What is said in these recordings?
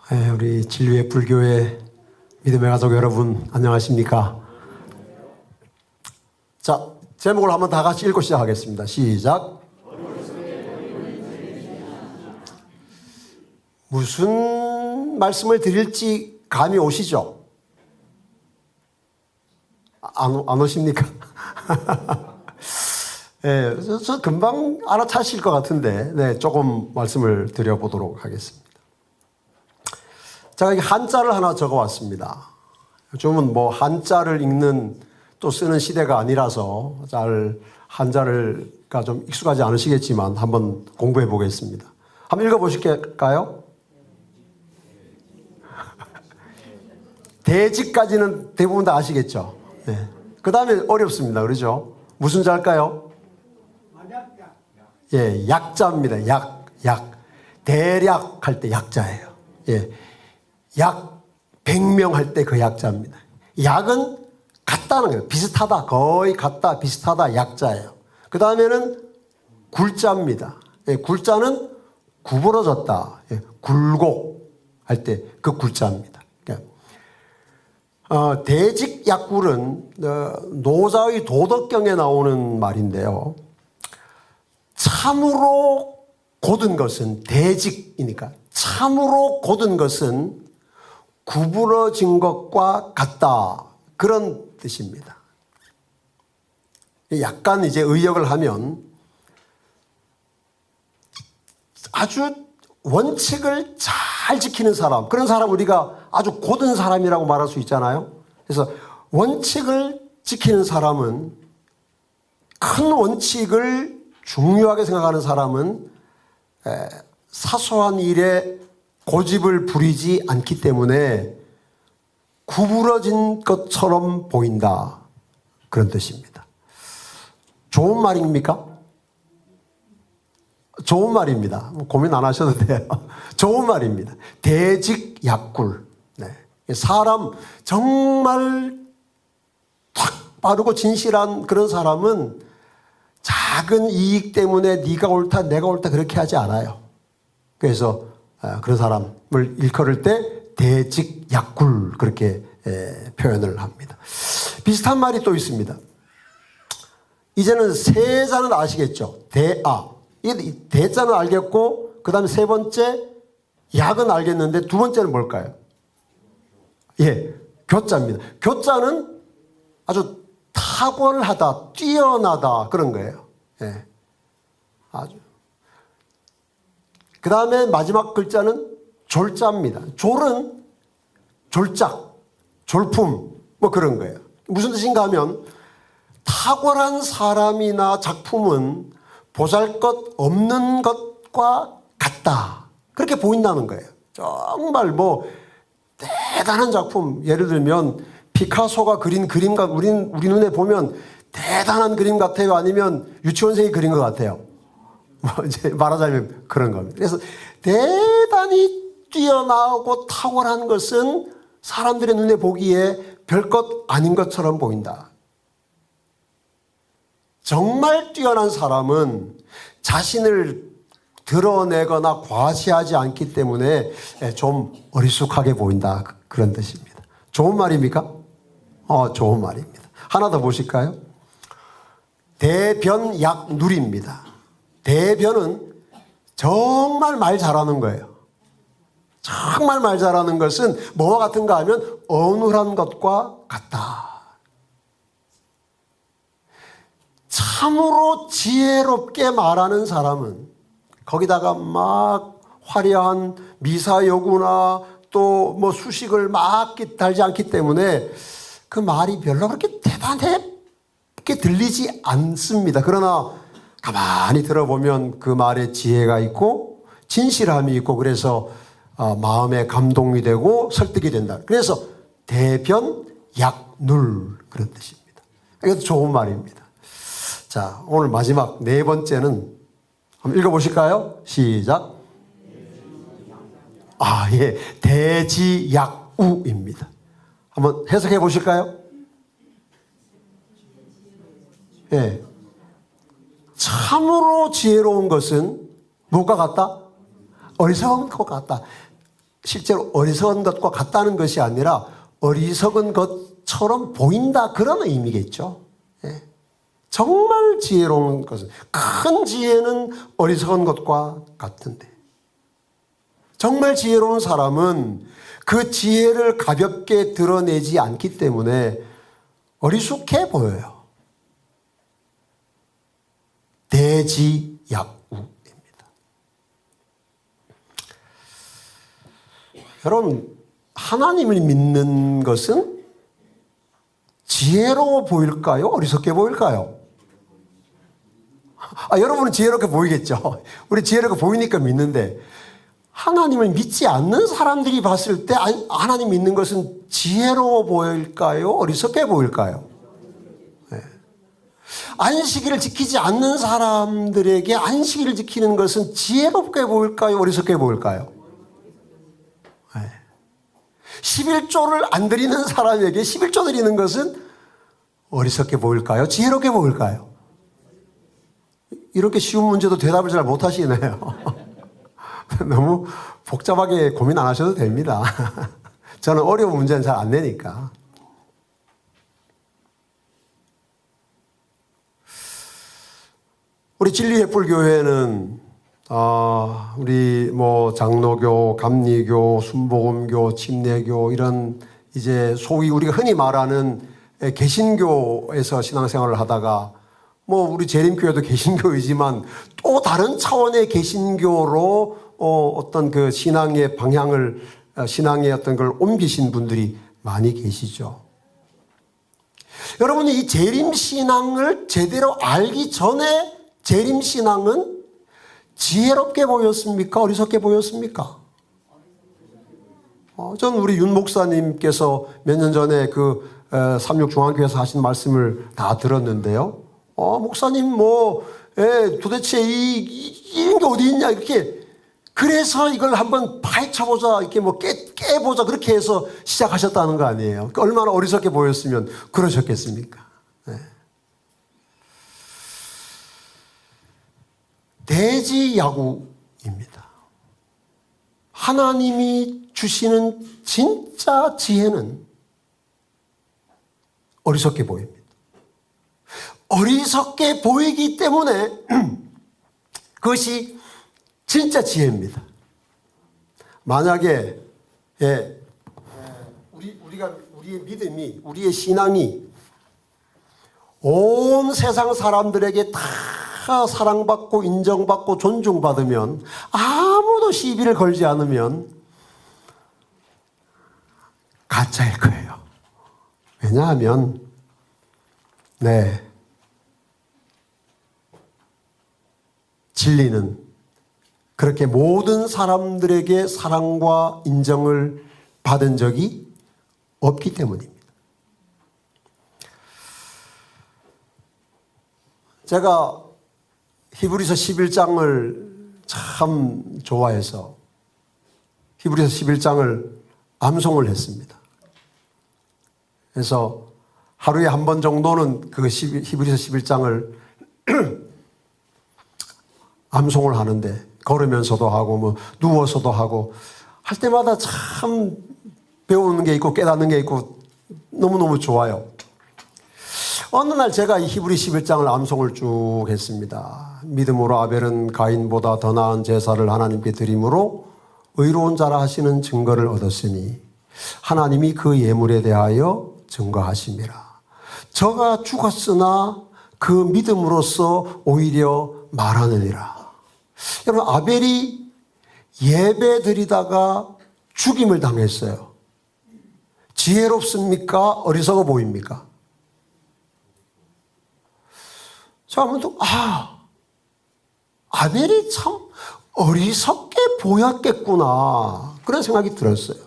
우리 진리의 불교의 믿음의 가족 여러분 안녕하십니까? 자, 제목을 한번 다 같이 읽고 시작하겠습니다. 시작. 무슨 말씀을 드릴지 감이 오시죠? 안 오십니까? 네, 저 금방 알아차실 것 같은데, 네, 조금 말씀을 드려보도록 하겠습니다. 제가 한자를 하나 적어왔습니다. 요즘은 뭐 한자를 읽는 또 쓰는 시대가 아니라서 잘 한자가 좀 익숙하지 않으시겠지만 한번 공부해 보겠습니다. 한번 읽어보실까요? 대직까지는 대부분 다 아시겠죠? 네. 그 다음에 어렵습니다. 그러죠? 무슨 자일까요? 예, 약자입니다. 약. 대략 할 때 약자예요. 예. 약 100명 할 때 그 약자입니다. 약은 같다는 거예요. 비슷하다. 거의 같다. 비슷하다. 약자예요. 그 다음에는 굴자입니다. 예, 굴자는 구부러졌다. 예, 굴곡 할 때 그 굴자입니다. 대직약굴은 노자의 도덕경에 나오는 말인데요. 참으로 곧은 것은 대직이니까 참으로 곧은 것은 구부러진 것과 같다. 그런 뜻입니다. 약간 이제 의역을 하면 아주 원칙을 잘 지키는 사람, 그런 사람 우리가 아주 곧은 사람이라고 말할 수 있잖아요. 그래서 원칙을 지키는 사람은, 큰 원칙을 중요하게 생각하는 사람은 사소한 일에 고집을 부리지 않기 때문에 구부러진 것처럼 보인다. 그런 뜻입니다. 좋은 말입니까? 좋은 말입니다. 고민 안 하셔도 돼요. 좋은 말입니다. 대직약굴. 네. 사람 정말 탁 바르고 진실한 그런 사람은 작은 이익 때문에 네가 옳다 내가 옳다 그렇게 하지 않아요. 그래서 그런 사람을 일컬을 때 대직약굴 그렇게 표현을 합니다. 비슷한 말이 또 있습니다. 이제는 세자는 아시겠죠? 대자는 알겠고 그 다음에 세 번째 약은 알겠는데 두 번째는 뭘까요? 예, 교자입니다. 교자는 아주 탁월하다, 뛰어나다 그런 거예요. 예, 아주. 그 다음에 마지막 글자는 졸자입니다. 졸은 졸작, 졸품 뭐 그런 거예요. 무슨 뜻인가 하면 탁월한 사람이나 작품은 보잘것없는 것과 같다. 그렇게 보인다는 거예요. 정말 뭐 대단한 작품, 예를 들면 피카소가 그린 그림과 우리 눈에 보면 대단한 그림 같아요? 아니면 유치원생이 그린 것 같아요? 뭐 이제 말하자면 그런 겁니다. 그래서 대단히 뛰어나고 탁월한 것은 사람들의 눈에 보기에 별것 아닌 것처럼 보인다. 정말 뛰어난 사람은 자신을 드러내거나 과시하지 않기 때문에 좀 어리숙하게 보인다. 그런 뜻입니다. 좋은 말입니까? 좋은 말입니다. 하나 더 보실까요? 대변약누리입니다. 대변은 정말 말 잘하는 거예요. 정말 말 잘하는 것은 뭐와 같은가 하면 어눌한 것과 같다. 참으로 지혜롭게 말하는 사람은 거기다가 막 화려한 미사여구나 또 뭐 수식을 막 달지 않기 때문에 그 말이 별로 그렇게 대단하게 들리지 않습니다. 그러나 가만히 들어보면 그 말에 지혜가 있고 진실함이 있고 그래서 마음에 감동이 되고 설득이 된다. 그래서 대변약눌 그런 뜻입니다. 이것도 좋은 말입니다. 자, 오늘 마지막 네 번째는 한번 읽어보실까요? 시작. 예, 대지약우입니다. 한번 해석해 보실까요? 예, 참으로 지혜로운 것은 무엇과 같다? 어리석은 것 같다. 실제로 어리석은 것과 같다는 것이 아니라 어리석은 것처럼 보인다, 그런 의미겠죠. 예. 정말 지혜로운 것은, 큰 지혜는 어리석은 것과 같은데, 정말 지혜로운 사람은 그 지혜를 가볍게 드러내지 않기 때문에 어리숙해 보여요. 대지약우입니다. 여러분, 하나님을 믿는 것은 지혜로워 보일까요? 어리석게 보일까요? 여러분은 지혜롭게 보이겠죠. 우리 지혜롭게 보이니까 믿는데, 하나님을 믿지 않는 사람들이 봤을 때 하나님 믿는 것은 지혜로워 보일까요? 어리석게 보일까요? 네. 안식일을 지키지 않는 사람들에게 안식일을 지키는 것은 지혜롭게 보일까요? 어리석게 보일까요? 네. 11조를 안 드리는 사람에게 11조 드리는 것은 어리석게 보일까요? 지혜롭게 보일까요? 이렇게 쉬운 문제도 대답을 잘 못하시네요. 너무 복잡하게 고민 안 하셔도 됩니다. 저는 어려운 문제는 잘 안 내니까. 우리 진리횃불교회는 우리 장로교, 감리교, 순복음교, 침례교 이런 이제 소위 우리가 흔히 말하는 개신교에서 신앙생활을 하다가 우리 재림교회도 개신교이지만 또 다른 차원의 개신교로 어떤 그 신앙의 방향을, 신앙의 어떤 걸 옮기신 분들이 많이 계시죠. 여러분이 이 재림신앙을 제대로 알기 전에 재림신앙은 지혜롭게 보였습니까? 어리석게 보였습니까? 저는 우리 윤 목사님께서 몇 년 전에 그 삼육중앙교회에서 하신 말씀을 다 들었는데요. 목사님 도대체 이런 게 어디 있냐 이렇게, 그래서 이걸 한번 파헤쳐보자, 이렇게 깨보자, 그렇게 해서 시작하셨다는 거 아니에요. 얼마나 어리석게 보였으면 그러셨겠습니까? 네. 대지야구입니다. 하나님이 주시는 진짜 지혜는 어리석게 보입니다. 어리석게 보이기 때문에 그것이 진짜 만약에 우리의 믿음이, 우리의 신앙이 온 세상 사람들에게 다 사랑받고 인정받고 존중받으면, 아무도 시비를 걸지 않으면 가짜일 거예요. 왜냐하면 진리는 그렇게 모든 사람들에게 사랑과 인정을 받은 적이 없기 때문입니다. 제가 히브리서 11장을 참 좋아해서 히브리서 11장을 암송을 했습니다. 그래서 하루에 한 번 정도는 그 히브리서 11장을 암송을 하는데, 걸으면서도 하고 누워서도 하고 할 때마다 참 배우는 게 있고 깨닫는 게 있고 너무너무 좋아요. 어느 날 제가 이 히브리 11장을 암송을 쭉 했습니다. 믿음으로 아벨은 가인보다 더 나은 제사를 하나님께 드림으로 의로운 자라 하시는 증거를 얻었으니 하나님이 그 예물에 대하여 증거하심이라. 저가 죽었으나 그 믿음으로써 오히려 말하느니라. 여러분, 아벨이 예배 드리다가 죽임을 당했어요. 지혜롭습니까? 어리석어 보입니까? 자, 아무튼 아벨이 참 어리석게 보였겠구나, 그런 생각이 들었어요.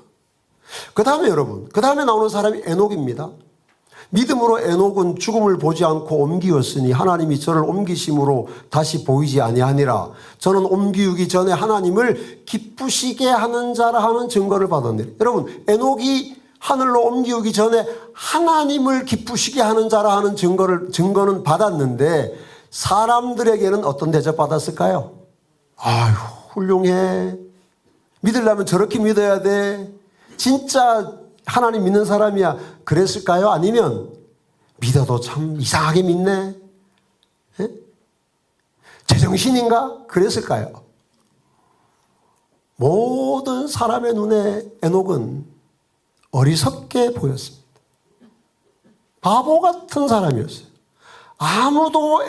그 다음에 여러분, 그 다음에 나오는 사람이 에녹입니다. 믿음으로 에녹은 죽음을 보지 않고 옮기었으니 하나님이 저를 옮기심으로 다시 보이지 아니하니라. 저는 옮기우기 전에 하나님을 기쁘시게 하는 자라 하는 증거를 받았느니라. 여러분, 에녹이 하늘로 옮기우기 전에 하나님을 기쁘시게 하는 자라 하는 증거는 받았는데, 사람들에게는 어떤 대접 받았을까요? 아유, 훌륭해. 믿으려면 저렇게 믿어야 돼. 진짜 하나님 믿는 사람이야. 그랬을까요? 아니면 믿어도 참 이상하게 믿네. 예? 제정신인가? 그랬을까요? 모든 사람의 눈에 에녹은 어리석게 보였습니다. 바보 같은 사람이었어요. 아무도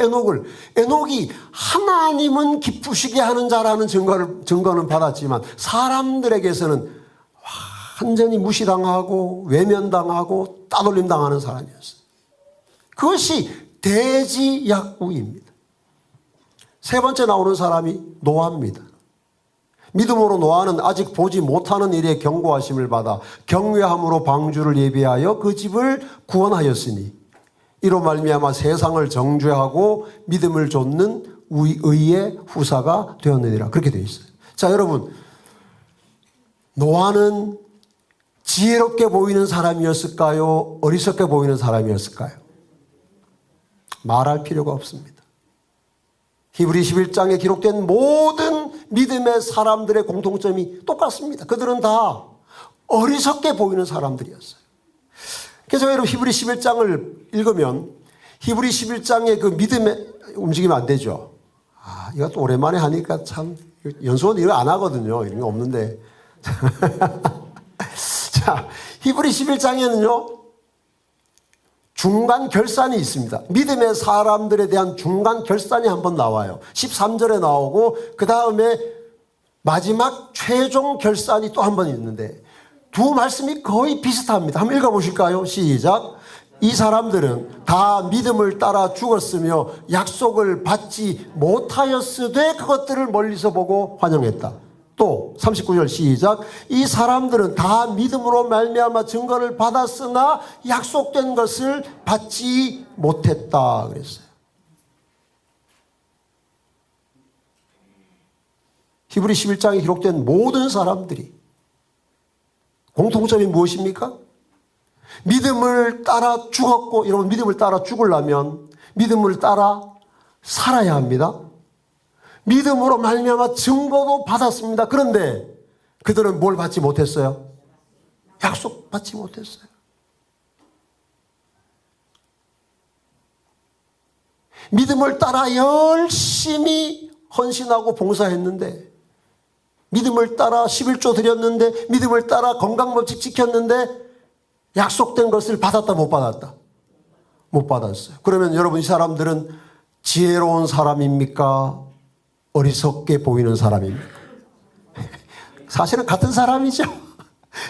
에녹이 하나님은 기쁘시게 하는 자라는 증거는 받았지만 사람들에게서는 완전히 무시당하고 외면당하고 따돌림 당하는 사람이었어요. 그것이 대지약우입니다. 세 번째 나오는 사람이 노아입니다. 믿음으로 노아는 아직 보지 못하는 일에 경고하심을 받아 경외함으로 방주를 예비하여 그 집을 구원하였으니 이로 말미암아 세상을 정죄하고 믿음을 좇는 의의 후사가 되었느니라. 그렇게 되어 있어요. 자, 여러분, 노아는 지혜롭게 보이는 사람이었을까요? 어리석게 보이는 사람이었을까요? 말할 필요가 없습니다. 히브리 11장에 기록된 모든 믿음의 사람들의 공통점이 똑같습니다. 그들은 다 어리석게 보이는 사람들이었어요. 그래서 여러분 히브리 11장을 읽으면 히브리 11장의 그 믿음의 움직이면 안 되죠. 이것도 오랜만에 하니까 참 연수원 이거 안 하거든요. 이런 거 없는데. 자, 히브리 11장에는요. 중간 결산이 있습니다. 믿음의 사람들에 대한 중간 결산이 한번 나와요. 13절에 나오고 그 다음에 마지막 최종 결산이 또 한 번 있는데 두 말씀이 거의 비슷합니다. 한번 읽어보실까요? 시작. 이 사람들은 다 믿음을 따라 죽었으며 약속을 받지 못하였으되 그것들을 멀리서 보고 환영했다. 또 39절 시작. 이 사람들은 다 믿음으로 말미암아 증거를 받았으나 약속된 것을 받지 못했다 그랬어요. 히브리 11장에 기록된 모든 사람들이 공통점이 무엇입니까? 믿음을 따라 죽었고, 여러분 믿음을 따라 죽으려면 믿음을 따라 살아야 합니다. 믿음으로 말미암아 증거도 받았습니다. 그런데 그들은 뭘 받지 못했어요? 약속 받지 못했어요. 믿음을 따라 열심히 헌신하고 봉사했는데, 믿음을 따라 11조 드렸는데, 믿음을 따라 건강법칙 지켰는데 약속된 것을 받았다 못 받았다? 못 받았어요. 그러면 여러분 이 사람들은 지혜로운 사람입니까? 어리석게 보이는 사람입니까? 사실은 같은 사람이죠.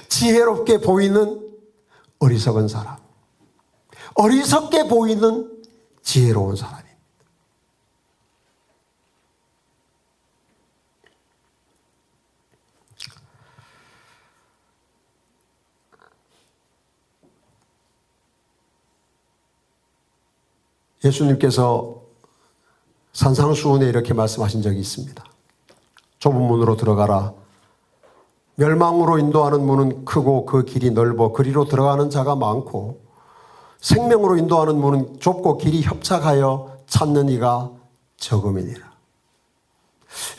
지혜롭게 보이는 어리석은 사람. 어리석게 보이는 지혜로운 사람입니다. 예수님께서 산상수훈에 이렇게 말씀하신 적이 있습니다. 좁은 문으로 들어가라. 멸망으로 인도하는 문은 크고 그 길이 넓어 그리로 들어가는 자가 많고 생명으로 인도하는 문은 좁고 길이 협착하여 찾는 이가 적음이니라.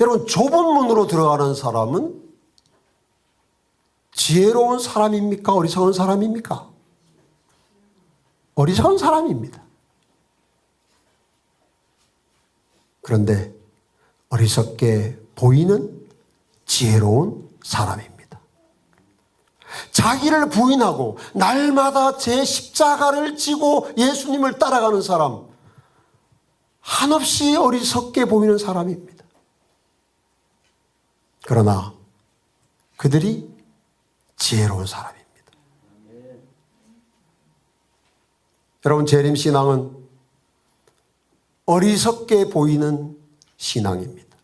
여러분, 좁은 문으로 들어가는 사람은 지혜로운 사람입니까? 어리석은 사람입니까? 어리석은 사람입니다. 그런데 어리석게 보이는 지혜로운 사람입니다. 자기를 부인하고 날마다 제 십자가를 지고 예수님을 따라가는 사람, 한없이 어리석게 보이는 사람입니다. 그러나 그들이 지혜로운 사람입니다. 여러분, 재림신앙은 어리석게 보이는 신앙입니다.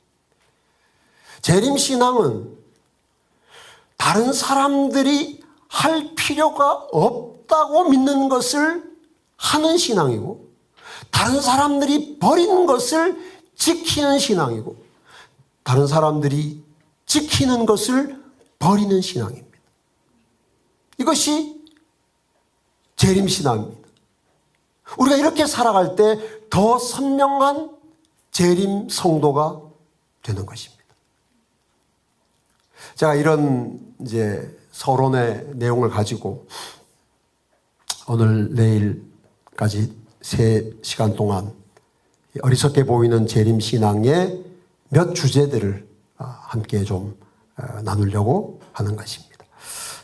재림신앙은 다른 사람들이 할 필요가 없다고 믿는 것을 하는 신앙이고, 다른 사람들이 버리는 것을 지키는 신앙이고, 다른 사람들이 지키는 것을 버리는 신앙입니다. 이것이 재림신앙입니다. 우리가 이렇게 살아갈 때 더 선명한 재림 성도가 되는 것입니다. 제가 이런 이제 서론의 내용을 가지고 오늘 내일까지 3시간 동안 어리석게 보이는 재림신앙의 몇 주제들을 함께 좀 나누려고 하는 것입니다.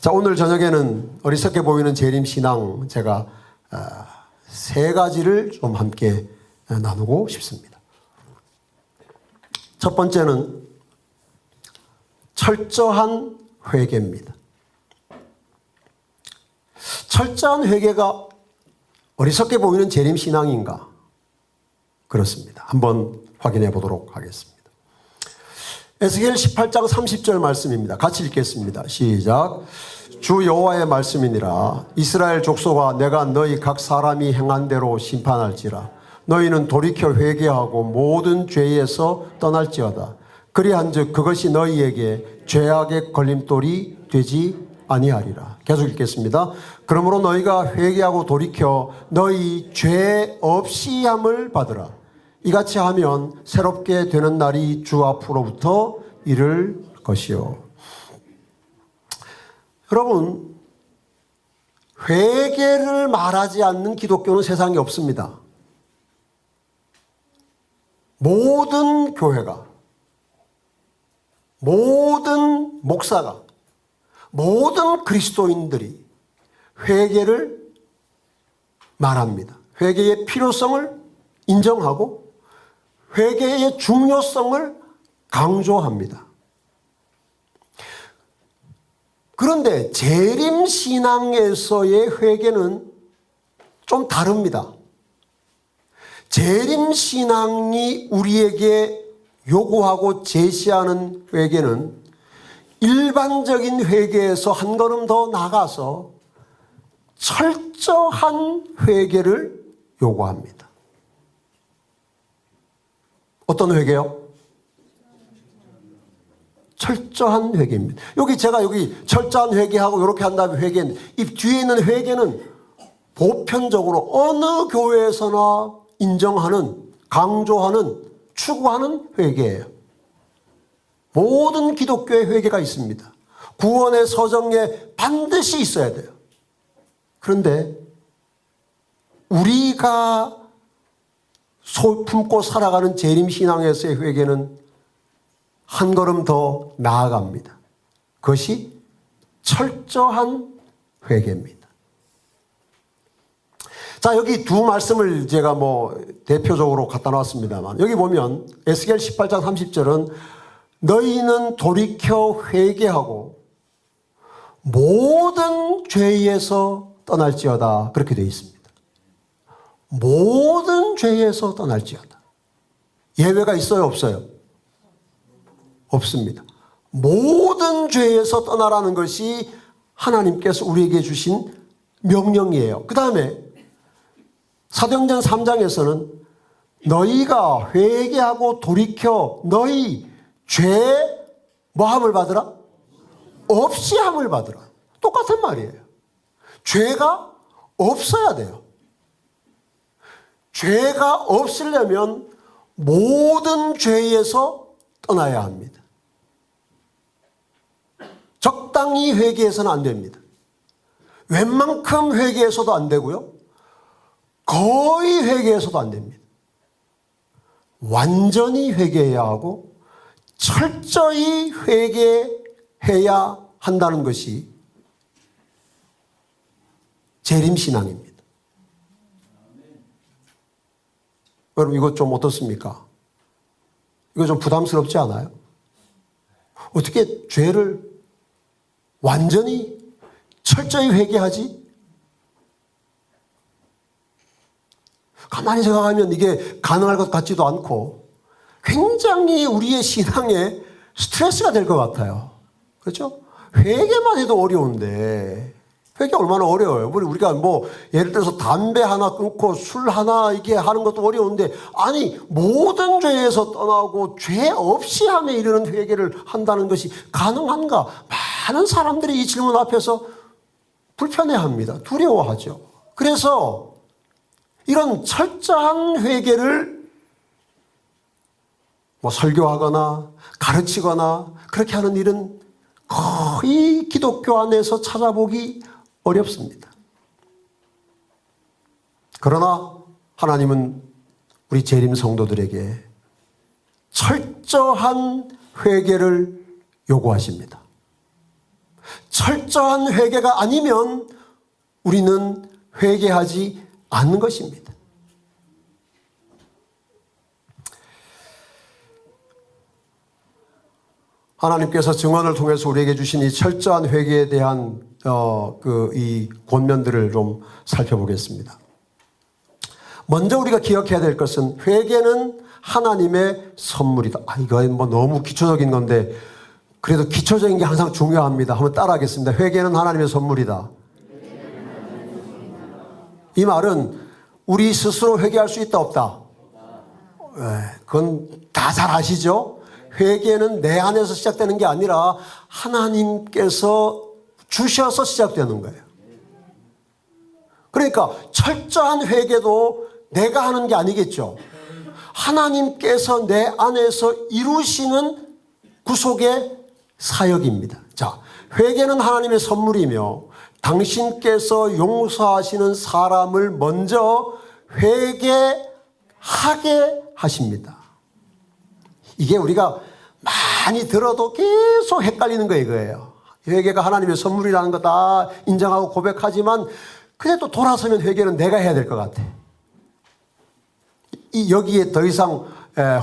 자, 오늘 저녁에는 어리석게 보이는 재림신앙 제가 3가지를 좀 함께 나누고 싶습니다. 첫 번째는 철저한 회개입니다. 철저한 회개가 어리석게 보이는 재림신앙인가? 그렇습니다. 한번 확인해 보도록 하겠습니다. 에스겔 18장 30절 말씀입니다. 같이 읽겠습니다. 시작. 주 여호와의 말씀이니라. 이스라엘 족속아, 내가 너희 각 사람이 행한 대로 심판할지라. 너희는 돌이켜 회개하고 모든 죄에서 떠날지어다. 그리한즉 그것이 너희에게 죄악의 걸림돌이 되지 아니하리라. 계속 읽겠습니다. 그러므로 너희가 회개하고 돌이켜 너희 죄 없이 함을 받으라. 이같이 하면 새롭게 되는 날이 주 앞으로부터 이를 것이요. 여러분, 회개를 말하지 않는 기독교는 세상에 없습니다. 모든 교회가, 모든 목사가, 모든 그리스도인들이 회개를 말합니다. 회개의 필요성을 인정하고 회개의 중요성을 강조합니다. 그런데 재림신앙에서의 회개는 좀 다릅니다. 재림신앙이 우리에게 요구하고 제시하는 회개는 일반적인 회개에서 한 걸음 더 나가서 철저한 회개를 요구합니다. 어떤 회개요? 철저한 회개입니다. 제가 철저한 회개하고 이렇게 한 다음에 회개는, 이 뒤에 있는 회개는 보편적으로 어느 교회에서나 인정하는, 강조하는, 추구하는 회개예요. 모든 기독교의 회개가 있습니다. 구원의 서정에 반드시 있어야 돼요. 그런데 우리가 품고 살아가는 재림신앙에서의 회개는 한 걸음 더 나아갑니다. 그것이 철저한 회개입니다. 자, 여기 두 말씀을 제가 대표적으로 갖다 놨습니다만, 여기 보면 에스겔 18장 30절은 너희는 돌이켜 회개하고 모든 죄에서 떠날지어다. 그렇게 되어 있습니다. 모든 죄에서 떠날지어다. 예외가 있어요, 없어요? 없습니다. 모든 죄에서 떠나라는 것이 하나님께서 우리에게 주신 명령이에요. 그 다음에 사도행전 3장에서는 너희가 회개하고 돌이켜 너희 죄 뭐함을 받으라? 없이 함을 받으라. 똑같은 말이에요. 죄가 없어야 돼요. 죄가 없으려면 모든 죄에서 떠나야 합니다. 적당히 회개해서는 안 됩니다. 웬만큼 회개해서도 안 되고요. 거의 회개해서도 안 됩니다. 완전히 회개해야 하고 철저히 회개해야 한다는 것이 재림신앙입니다. 여러분, 이거 좀 어떻습니까? 이거 좀 부담스럽지 않아요? 어떻게 죄를 완전히 철저히 회개하지? 가만히 생각하면 이게 가능할 것 같지도 않고 굉장히 우리의 신앙에 스트레스가 될 것 같아요. 그렇죠? 회개만 해도 어려운데 회개 얼마나 어려워요. 우리가 예를 들어서 담배 하나 끊고 술 하나 이게 하는 것도 어려운데, 아니 모든 죄에서 떠나고 죄 없이 함에 이르는 회개를 한다는 것이 가능한가? 많은 사람들이 이 질문 앞에서 불편해합니다. 두려워하죠. 그래서 이런 철저한 회개를 설교하거나 가르치거나 그렇게 하는 일은 거의 기독교 안에서 찾아보기 어렵습니다. 그러나 하나님은 우리 재림 성도들에게 철저한 회개를 요구하십니다. 철저한 회개가 아니면 우리는 회개하지 않는 것입니다. 하나님께서 증언을 통해서 우리에게 주신 이 철저한 회개에 대한 이 권면들을 좀 살펴보겠습니다. 먼저 우리가 기억해야 될 것은 회개는 하나님의 선물이다. 이건 뭐 너무 기초적인 건데 그래도 기초적인 게 항상 중요합니다. 한번 따라하겠습니다. 회개는 하나님의 선물이다. 이 말은 우리 스스로 회개할 수 있다 없다? 그건 다 잘 아시죠? 회개는 내 안에서 시작되는 게 아니라 하나님께서 주셔서 시작되는 거예요. 그러니까 철저한 회개도 내가 하는 게 아니겠죠. 하나님께서 내 안에서 이루시는 구속의 사역입니다. 자, 회개는 하나님의 선물이며 당신께서 용서하시는 사람을 먼저 회개하게 하십니다. 이게 우리가 많이 들어도 계속 헷갈리는 거 이거예요. 회개가 하나님의 선물이라는 거 다 인정하고 고백하지만 그래도 돌아서면 회개는 내가 해야 될 것 같아. 여기에 더 이상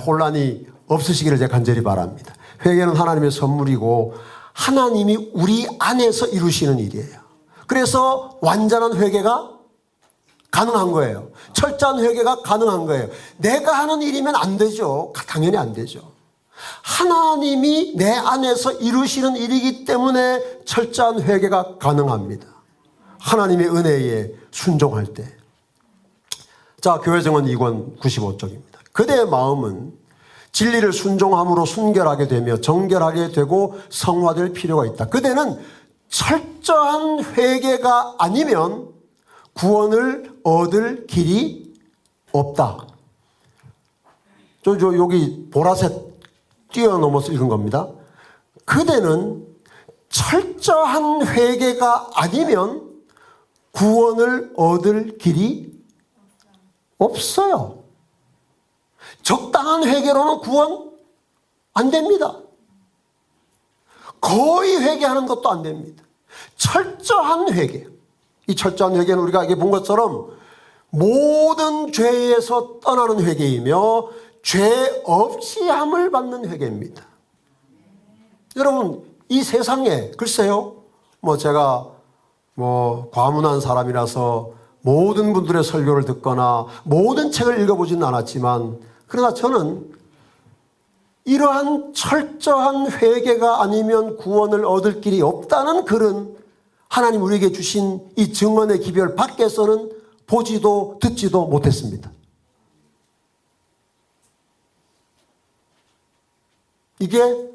혼란이 없으시기를 제가 간절히 바랍니다. 회개는 하나님의 선물이고 하나님이 우리 안에서 이루시는 일이에요. 그래서 완전한 회개가 가능한 거예요. 철저한 회개가 가능한 거예요. 내가 하는 일이면 안 되죠. 당연히 안 되죠. 하나님이 내 안에서 이루시는 일이기 때문에 철저한 회개가 가능합니다. 하나님의 은혜에 순종할 때. 자, 교회정원 2권 95쪽입니다. 그대의 마음은 진리를 순종함으로 순결하게 되며 정결하게 되고 성화될 필요가 있다. 그대는 철저한 회개가 아니면 구원을 얻을 길이 없다. 여기 보라색 뛰어넘어서 읽은 겁니다. 그대는 철저한 회개가 아니면 구원을 얻을 길이 없어요. 적당한 회개로는 구원 안 됩니다. 거의 회개하는 것도 안 됩니다. 철저한 회개. 이 철저한 회개는 우리가 이게 본 것처럼 모든 죄에서 떠나는 회개이며 죄 없이 함을 받는 회개입니다. 여러분, 이 세상에 글쎄요, 제가 과문한 사람이라서 모든 분들의 설교를 듣거나 모든 책을 읽어보지는 않았지만 그러나 저는 이러한 철저한 회개가 아니면 구원을 얻을 길이 없다는 그런 하나님 우리에게 주신 이 증언의 기별 밖에서는 보지도 듣지도 못했습니다. 이게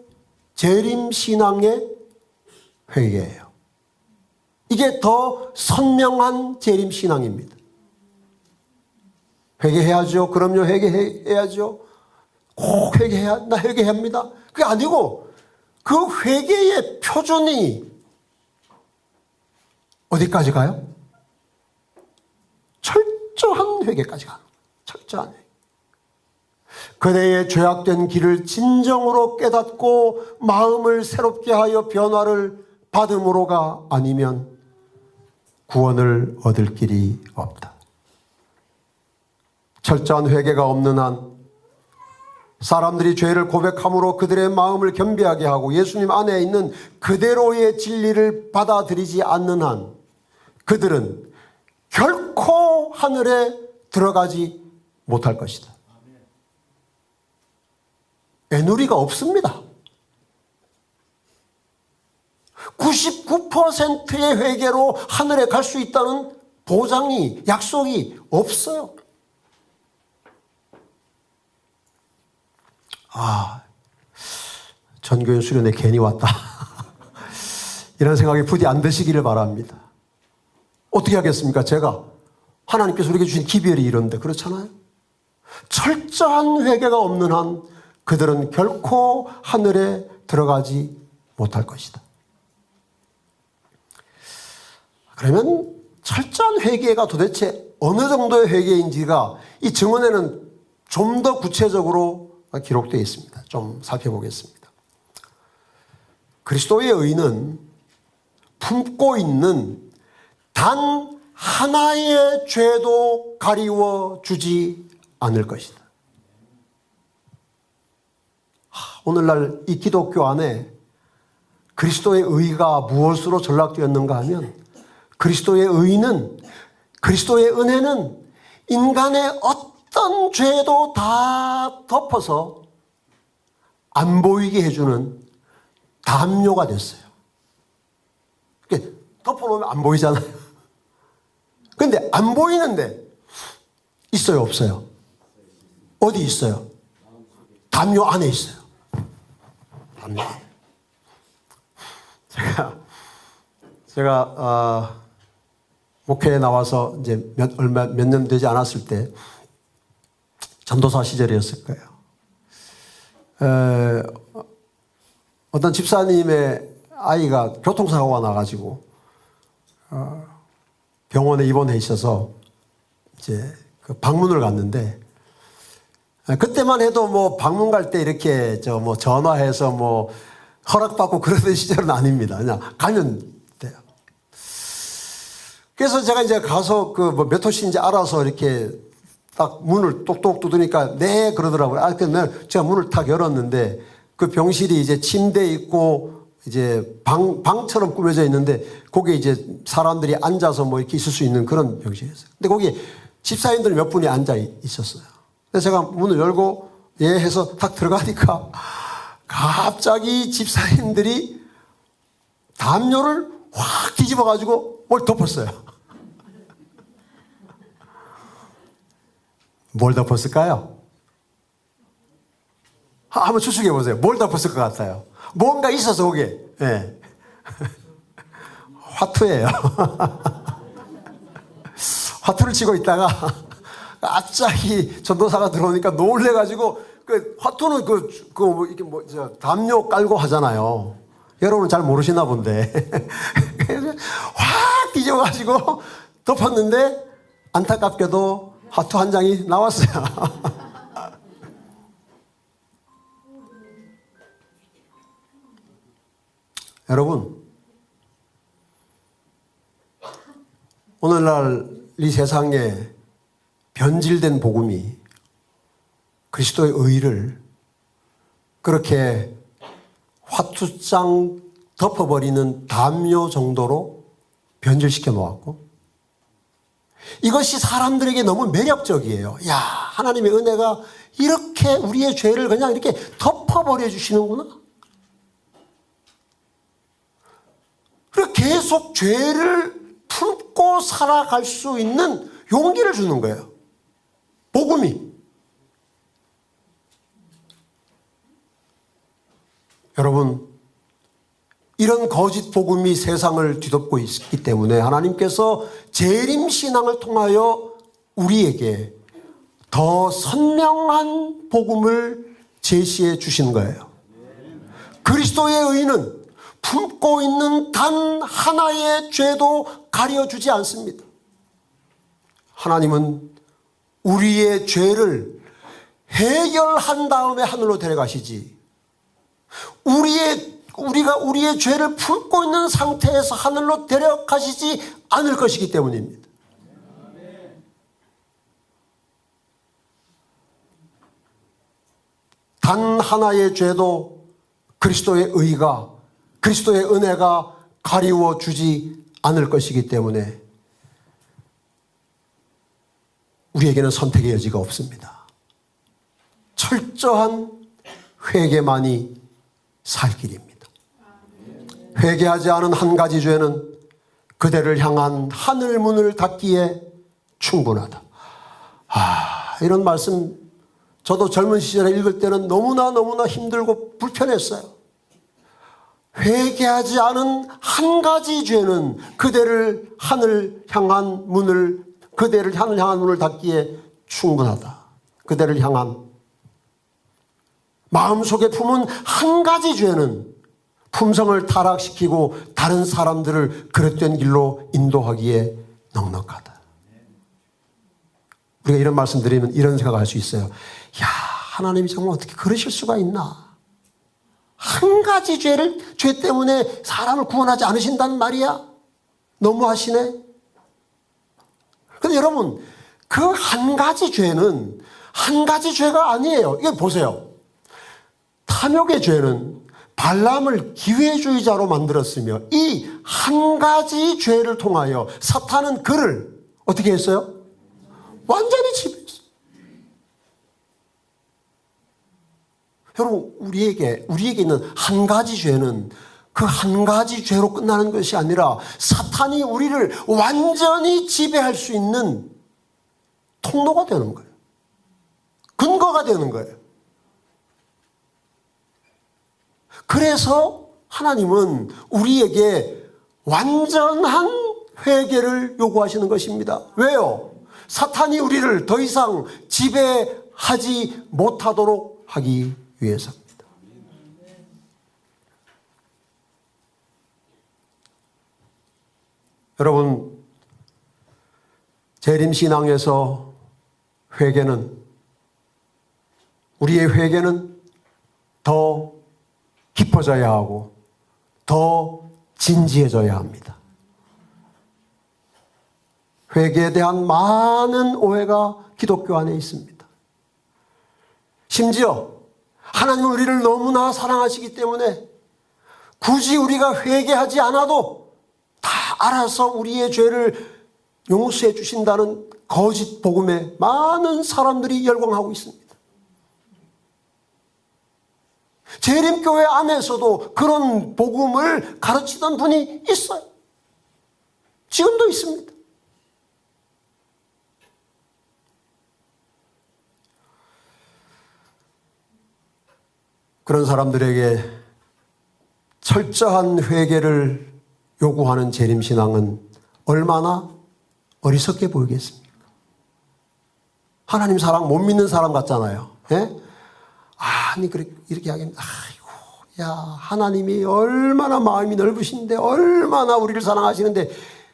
재림신앙의 회개예요. 이게 더 선명한 재림신앙입니다. 회개해야죠. 그럼요. 회개해야죠. 꼭 회개해야, 나 회개합니다. 그게 아니고 그 회개의 표준이 어디까지 가요? 철저한 회개까지 가요. 철저한 회개. 그대의 죄악된 길을 진정으로 깨닫고 마음을 새롭게 하여 변화를 받음으로가 아니면 구원을 얻을 길이 없다. 철저한 회개가 없는 한 사람들이 죄를 고백함으로 그들의 마음을 겸비하게 하고 예수님 안에 있는 그대로의 진리를 받아들이지 않는 한 그들은 결코 하늘에 들어가지 못할 것이다. 애누리가 없습니다. 99%의 회개로 하늘에 갈 수 있다는 보장이, 약속이 없어요. 전교연 수련회 괜히 왔다. 이런 생각이 부디 안 드시기를 바랍니다. 어떻게 하겠습니까? 제가 하나님께서 우리에게 주신 기별이 이런데 그렇잖아요. 철저한 회개가 없는 한 그들은 결코 하늘에 들어가지 못할 것이다. 그러면 철저한 회개가 도대체 어느 정도의 회개인지가 이 증언에는 좀 더 구체적으로 기록되어 있습니다. 좀 살펴보겠습니다. 그리스도의 의는 품고 있는 단 하나의 죄도 가리워 주지 않을 것이다. 오늘날 이 기독교 안에 그리스도의 의가 무엇으로 전락되었는가 하면 그리스도의 의는, 그리스도의 은혜는 인간의 어떤 죄도 다 덮어서 안 보이게 해주는 담요가 됐어요. 덮어놓으면 안 보이잖아요. 그런데 안 보이는데 있어요, 없어요? 어디 있어요? 담요 안에 있어요. 담요 안에. 제가 목회에 나와서 이제 몇 년 되지 않았을 때 전도사 시절이었을 거예요. 어떤 집사님의 아이가 교통사고가 나가지고 병원에 입원해 있어서 이제 그 방문을 갔는데 그때만 해도 뭐 방문 갈 때 이렇게 뭐 전화해서 뭐 허락받고 그러던 시절은 아닙니다. 그냥 가면 돼요. 그래서 제가 이제 가서 그 뭐 몇 호신지 알아서 이렇게 딱 문을 똑똑 두드니까 네 그러더라고요. 그러면 제가 문을 탁 열었는데 그 병실이 이제 침대 있고 이제 방처럼 꾸며져 있는데 거기에 이제 사람들이 앉아서 뭐 이렇게 있을 수 있는 그런 병실이었어요. 근데 거기 집사님들 몇 분이 앉아 있었어요. 그래서 제가 문을 열고 예 해서 탁 들어가니까 갑자기 집사님들이 담요를 확 뒤집어 가지고 뭘 덮었어요. 뭘 덮었을까요? 한번 추측해 보세요. 뭘 덮었을 것 같아요? 뭔가 있어서 거기에. 네. 화투예요. 화투를 치고 있다가 갑자기 전도사가 들어오니까 놀래가지고 그 화투는 이렇게 담요 깔고 하잖아요. 여러분은 잘 모르시나 본데. 확 뒤져가지고 덮었는데 안타깝게도 화투 한 장이 나왔어요. 여러분, 오늘날 이 세상에 변질된 복음이 그리스도의 의를 그렇게 화투장 덮어버리는 담요 정도로 변질시켜 놓았고 이것이 사람들에게 너무 매력적이에요. 야, 하나님의 은혜가 이렇게 우리의 죄를 그냥 이렇게 덮어버려 주시는구나. 그리고 계속 죄를 품고 살아갈 수 있는 용기를 주는 거예요. 복음이. 여러분, 이런 거짓 복음이 세상을 뒤덮고 있기 때문에 하나님께서 재림신앙을 통하여 우리에게 더 선명한 복음을 제시해 주신 거예요. 그리스도의 의는 품고 있는 단 하나의 죄도 가려주지 않습니다. 하나님은 우리의 죄를 해결한 다음에 하늘로 데려가시지 우리가 우리의 죄를 품고 있는 상태에서 하늘로 데려가시지 않을 것이기 때문입니다. 단 하나의 죄도 그리스도의 의가, 그리스도의 은혜가 가리워 주지 않을 것이기 때문에 우리에게는 선택의 여지가 없습니다. 철저한 회개만이 살 길입니다. 회개하지 않은 한 가지 죄는 그대를 향한 하늘 문을 닫기에 충분하다. 이런 말씀 저도 젊은 시절에 읽을 때는 너무나 힘들고 불편했어요. 회개하지 않은 한 가지 죄는 그대를 하늘 향한 문을 닫기에 충분하다. 그대를 향한 마음속에 품은 한 가지 죄는 품성을 타락시키고 다른 사람들을 그릇된 길로 인도하기에 넉넉하다. 우리가 이런 말씀 드리면 이런 생각을 할 수 있어요. 야, 하나님이 정말 어떻게 그러실 수가 있나? 한 가지 죄 때문에 사람을 구원하지 않으신다는 말이야? 너무하시네? 근데 여러분, 그 한 가지 죄는 한 가지 죄가 아니에요. 이거 보세요. 탐욕의 죄는 발람을 기회주의자로 만들었으며 이 한 가지 죄를 통하여 사탄은 그를 어떻게 했어요? 완전히 지배했어요. 여러분, 우리에게 있는 한 가지 죄는 그 한 가지 죄로 끝나는 것이 아니라 사탄이 우리를 완전히 지배할 수 있는 통로가 되는 거예요. 근거가 되는 거예요. 그래서 하나님은 우리에게 완전한 회개를 요구하시는 것입니다. 왜요? 사탄이 우리를 더 이상 지배하지 못하도록 하기 위해서입니다. 여러분, 재림신앙에서 우리의 회개는 더 깊어져야 하고 더 진지해져야 합니다. 회개에 대한 많은 오해가 기독교 안에 있습니다. 심지어 하나님은 우리를 너무나 사랑하시기 때문에 굳이 우리가 회개하지 않아도 다 알아서 우리의 죄를 용서해 주신다는 거짓 복음에 많은 사람들이 열광하고 있습니다. 재림교회 안에서도 그런 복음을 가르치던 분이 있어요. 지금도 있습니다. 그런 사람들에게 철저한 회개를 요구하는 재림신앙은 얼마나 어리석게 보이겠습니까? 하나님 사랑 못 믿는 사람 같잖아요. 예? 아니, 이렇게 하겠습니다. 아이고, 야, 하나님이 얼마나 마음이 넓으신데, 얼마나 우리를 사랑하시는데,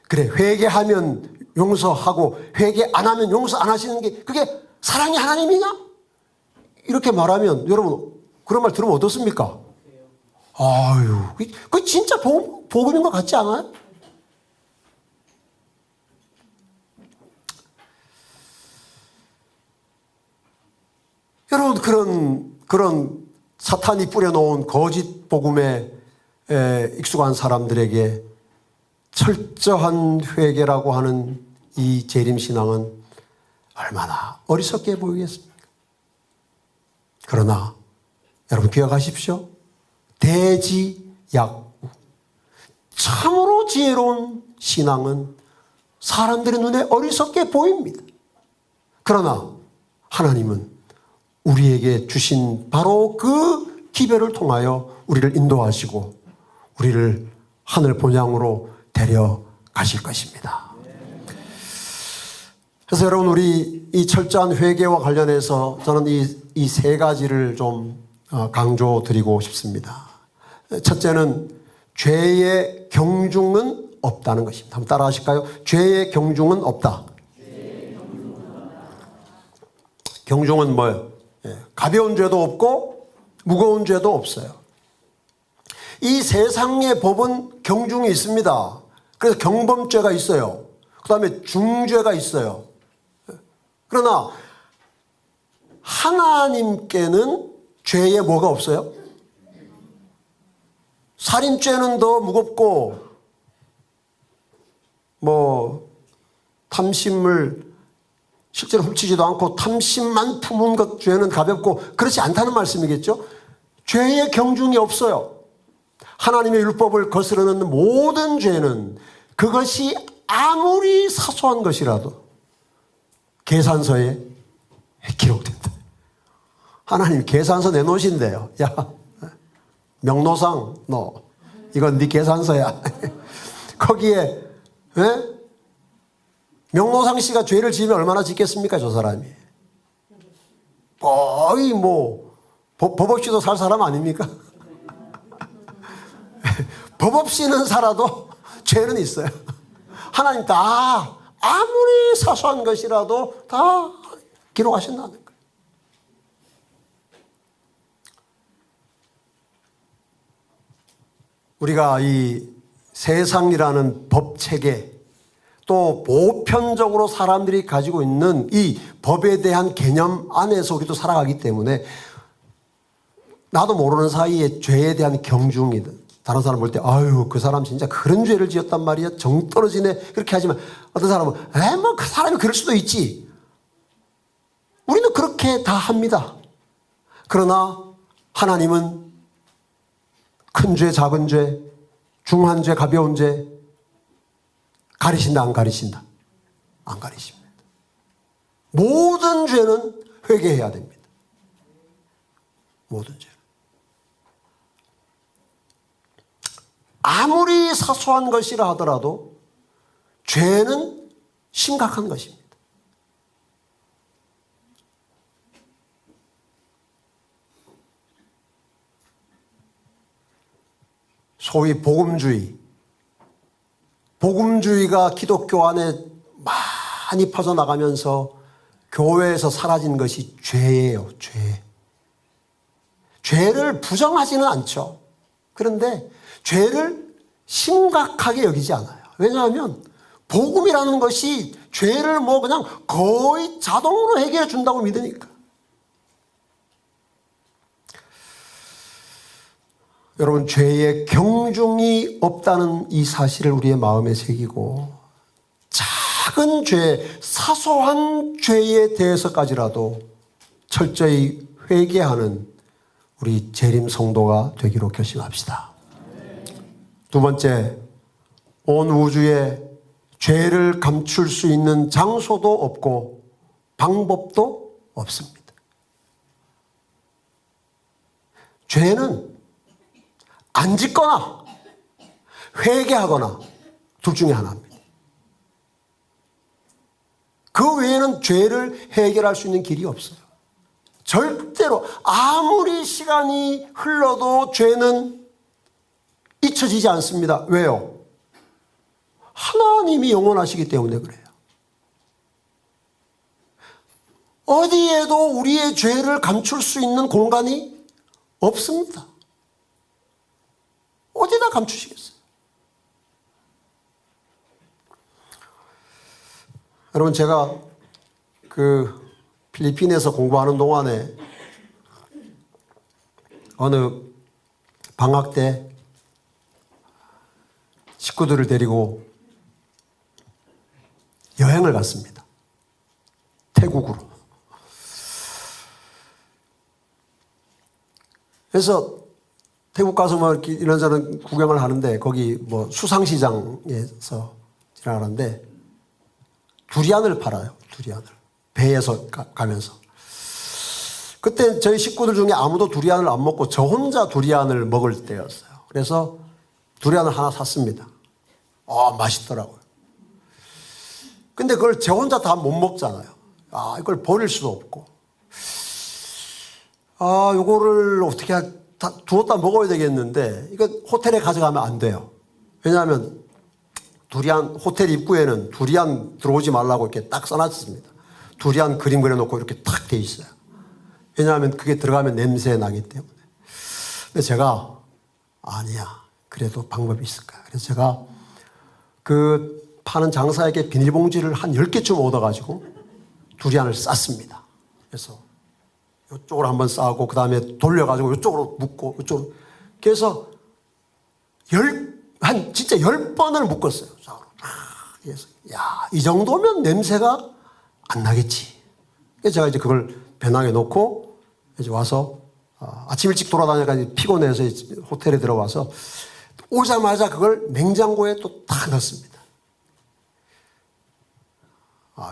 그래, 회개하면 용서하고, 회개 안 하면 용서 안 하시는 게, 그게 사랑이 하나님이냐? 이렇게 말하면, 여러분, 그런 말 들으면 어떻습니까? 아유, 그 진짜 복음인 것 같지 않아요? 여러분, 그런 사탄이 뿌려놓은 거짓 복음에 익숙한 사람들에게 철저한 회개라고 하는 이 재림신앙은 얼마나 어리석게 보이겠습니까? 그러나 여러분 기억하십시오. 대지약구. 참으로 지혜로운 신앙은 사람들의 눈에 어리석게 보입니다. 그러나 하나님은 우리에게 주신 바로 그 기별을 통하여 우리를 인도하시고 우리를 하늘 본향으로 데려가실 것입니다. 그래서 여러분, 우리 이 철저한 회개와 관련해서 저는 이 세 가지를 좀 강조드리고 싶습니다. 첫째는 죄의 경중은 없다는 것입니다. 한번 따라 하실까요? 죄의 경중은 없다. 경중은 뭐예요? 가벼운 죄도 없고 무거운 죄도 없어요. 이 세상의 법은 경중이 있습니다. 그래서 경범죄가 있어요. 그 다음에 중죄가 있어요. 그러나 하나님께는 죄에 뭐가 없어요? 살인죄는 더 무겁고 탐심을 실제로 훔치지도 않고 탐심만 품은 것 죄는 가볍고 그렇지 않다는 말씀이겠죠. 죄의 경중이 없어요. 하나님의 율법을 거스르는 모든 죄는 그것이 아무리 사소한 것이라도 계산서에 기록된다. 하나님 계산서 내놓으신대요. 야, 명노상 너 이건 네 계산서야. 거기에 명노상 씨가 죄를 지으면 얼마나 짓겠습니까? 저 사람이 거의 법 없이도 살 사람 아닙니까? 법 없이는 살아도 죄는 있어요. 하나님 다 아무리 사소한 것이라도 다 기록하신다는 거예요. 우리가 이 세상이라는 법 체계, 또 보편적으로 사람들이 가지고 있는 이 법에 대한 개념 안에서 우리도 살아가기 때문에 나도 모르는 사이에 죄에 대한 경중이, 다른 사람 볼 때 아유 그 사람 진짜 그런 죄를 지었단 말이야, 정 떨어지네, 그렇게 하지만 어떤 사람은 뭐 그 사람이 그럴 수도 있지. 우리는 그렇게 다 합니다. 그러나 하나님은 큰 죄, 작은 죄, 중한 죄, 가벼운 죄 가리신다, 안 가리신다? 안 가리십니다. 모든 죄는 회개해야 됩니다. 모든 죄. 아무리 사소한 것이라 하더라도 죄는 심각한 것입니다. 소위 복음주의가 기독교 안에 많이 퍼져나가면서 교회에서 사라진 것이 죄예요. 죄를 부정하지는 않죠. 그런데 죄를 심각하게 여기지 않아요. 왜냐하면 복음이라는 것이 죄를 뭐 그냥 거의 자동으로 해결해 준다고 믿으니까. 여러분, 죄의 경중이 없다는 이 사실을 우리의 마음에 새기고 작은 죄, 사소한 죄에 대해서까지라도 철저히 회개하는 우리 재림 성도가 되기로 결심합시다. 두 번째, 온 우주에 죄를 감출 수 있는 장소도 없고 방법도 없습니다. 죄는 안 짓거나 회개하거나 둘 중에 하나입니다. 그 외에는 죄를 해결할 수 있는 길이 없어요. 절대로 아무리 시간이 흘러도 죄는 잊혀지지 않습니다. 왜요? 하나님이 영원하시기 때문에 그래요. 어디에도 우리의 죄를 감출 수 있는 공간이 없습니다. 어디다 감추시겠어요? 여러분, 제가 그 필리핀에서 공부하는 동안에 어느 방학 때 식구들을 데리고 여행을 갔습니다. 태국으로. 그래서 태국 가서 뭐 이렇게 이런저런 구경을 하는데 거기 뭐 수상시장에서 지나가는데 두리안을 팔아요. 두리안을. 배에서 가면서. 그때 저희 식구들 중에 아무도 두리안을 안 먹고 저 혼자 두리안을 먹을 때였어요. 그래서 두리안을 하나 샀습니다. 맛있더라고요. 근데 그걸 저 혼자 다 못 먹잖아요. 이걸 버릴 수도 없고. 요거를 어떻게 다 두었다 먹어야 되겠는데 이거 호텔에 가져가면 안 돼요. 왜냐하면 두리안 호텔 입구에는 두리안 들어오지 말라고 이렇게 딱 써놨습니다. 두리안 그림 그려놓고 이렇게 탁 돼 있어요. 왜냐하면 그게 들어가면 냄새 나기 때문에. 근데 제가 아니야, 그래도 방법이 있을까. 그래서 제가 그 파는 장사에게 비닐봉지를 한 10개쯤 얻어가지고 두리안을 쌌습니다. 그래서 이쪽으로 한번 싸고 그 다음에 돌려가지고 이쪽으로 묶고 이쪽으로. 그래서 진짜 10번을 묶었어요. 그래서 이 정도면 냄새가 안 나겠지. 그래서 제가 이제 그걸 배낭에 놓고 이제 와서 아침 일찍 돌아다니니까 피곤해서 호텔에 들어와서 오자마자 그걸 냉장고에 또 탁 넣었습니다.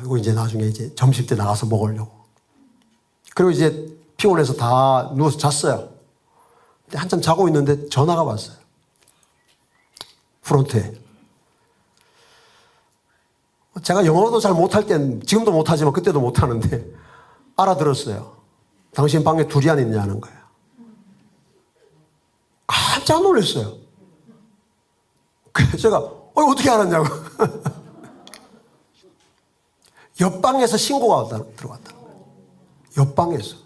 이거 이제 나중에 이제 점심 때 나가서 먹으려고. 그리고 이제 피곤해서 다 누워서 잤어요. 근데 한참 자고 있는데 전화가 왔어요. 프론트에. 제가 영어도 잘 못할 땐, 지금도 못하지만 그때도 못하는데 알아들었어요. 당신 방에 두리안 있냐는 거예요. 깜짝 놀랐어요. 그래서 제가 어떻게 알았냐고. 옆방에서 신고가 들어왔다는 거예요. 옆방에서.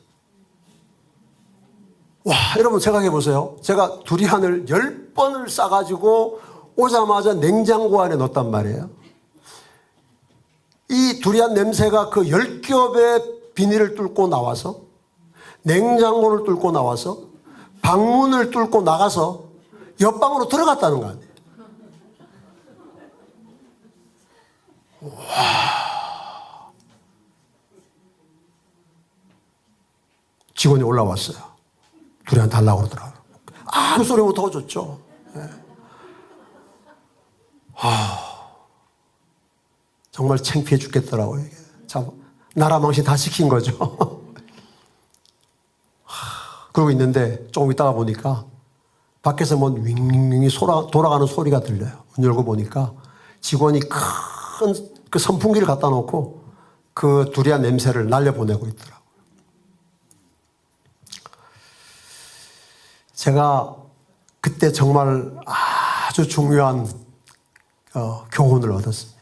와, 여러분 생각해 보세요. 제가 두리안을 10번을 싸가지고 오자마자 냉장고 안에 넣었단 말이에요. 이 두리안 냄새가 그 10겹의 비닐을 뚫고 나와서 냉장고를 뚫고 나와서 방문을 뚫고 나가서 옆방으로 들어갔다는 거 아니에요. 와. 직원이 올라왔어요. 두리안 달라고 그러더라고요. 아무 소리 못하고 줬죠. 네. 정말 창피해 죽겠더라고요. 이게. 참, 나라 망신 다 시킨 거죠. 그러고 있는데 조금 있다가 보니까 밖에서 뭐 윙윙윙이 돌아가는 소리가 들려요. 문 열고 보니까 직원이 큰 그 선풍기를 갖다 놓고 그 두리안 냄새를 날려보내고 있더라고요. 제가 그때 정말 아주 중요한 교훈을 얻었습니다.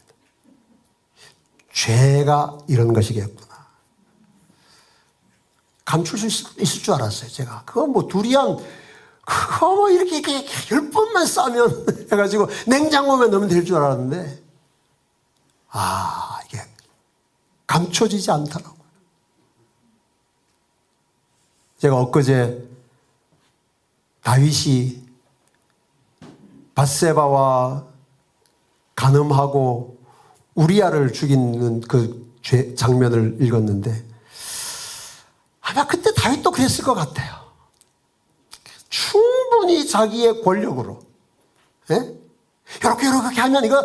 죄가 이런 것이겠구나. 감출 수 있을 줄 알았어요, 제가. 그거 뭐 두리안, 그거 뭐 이렇게 10번만 싸면 해가지고 냉장고에 넣으면 될 줄 알았는데, 이게 감춰지지 않더라고요. 제가 엊그제 다윗이 밧세바와 간음하고 우리아를 죽이는 그 장면을 읽었는데 아마 그때 다윗도 그랬을 것 같아요. 충분히 자기의 권력으로 이렇게 하면 이거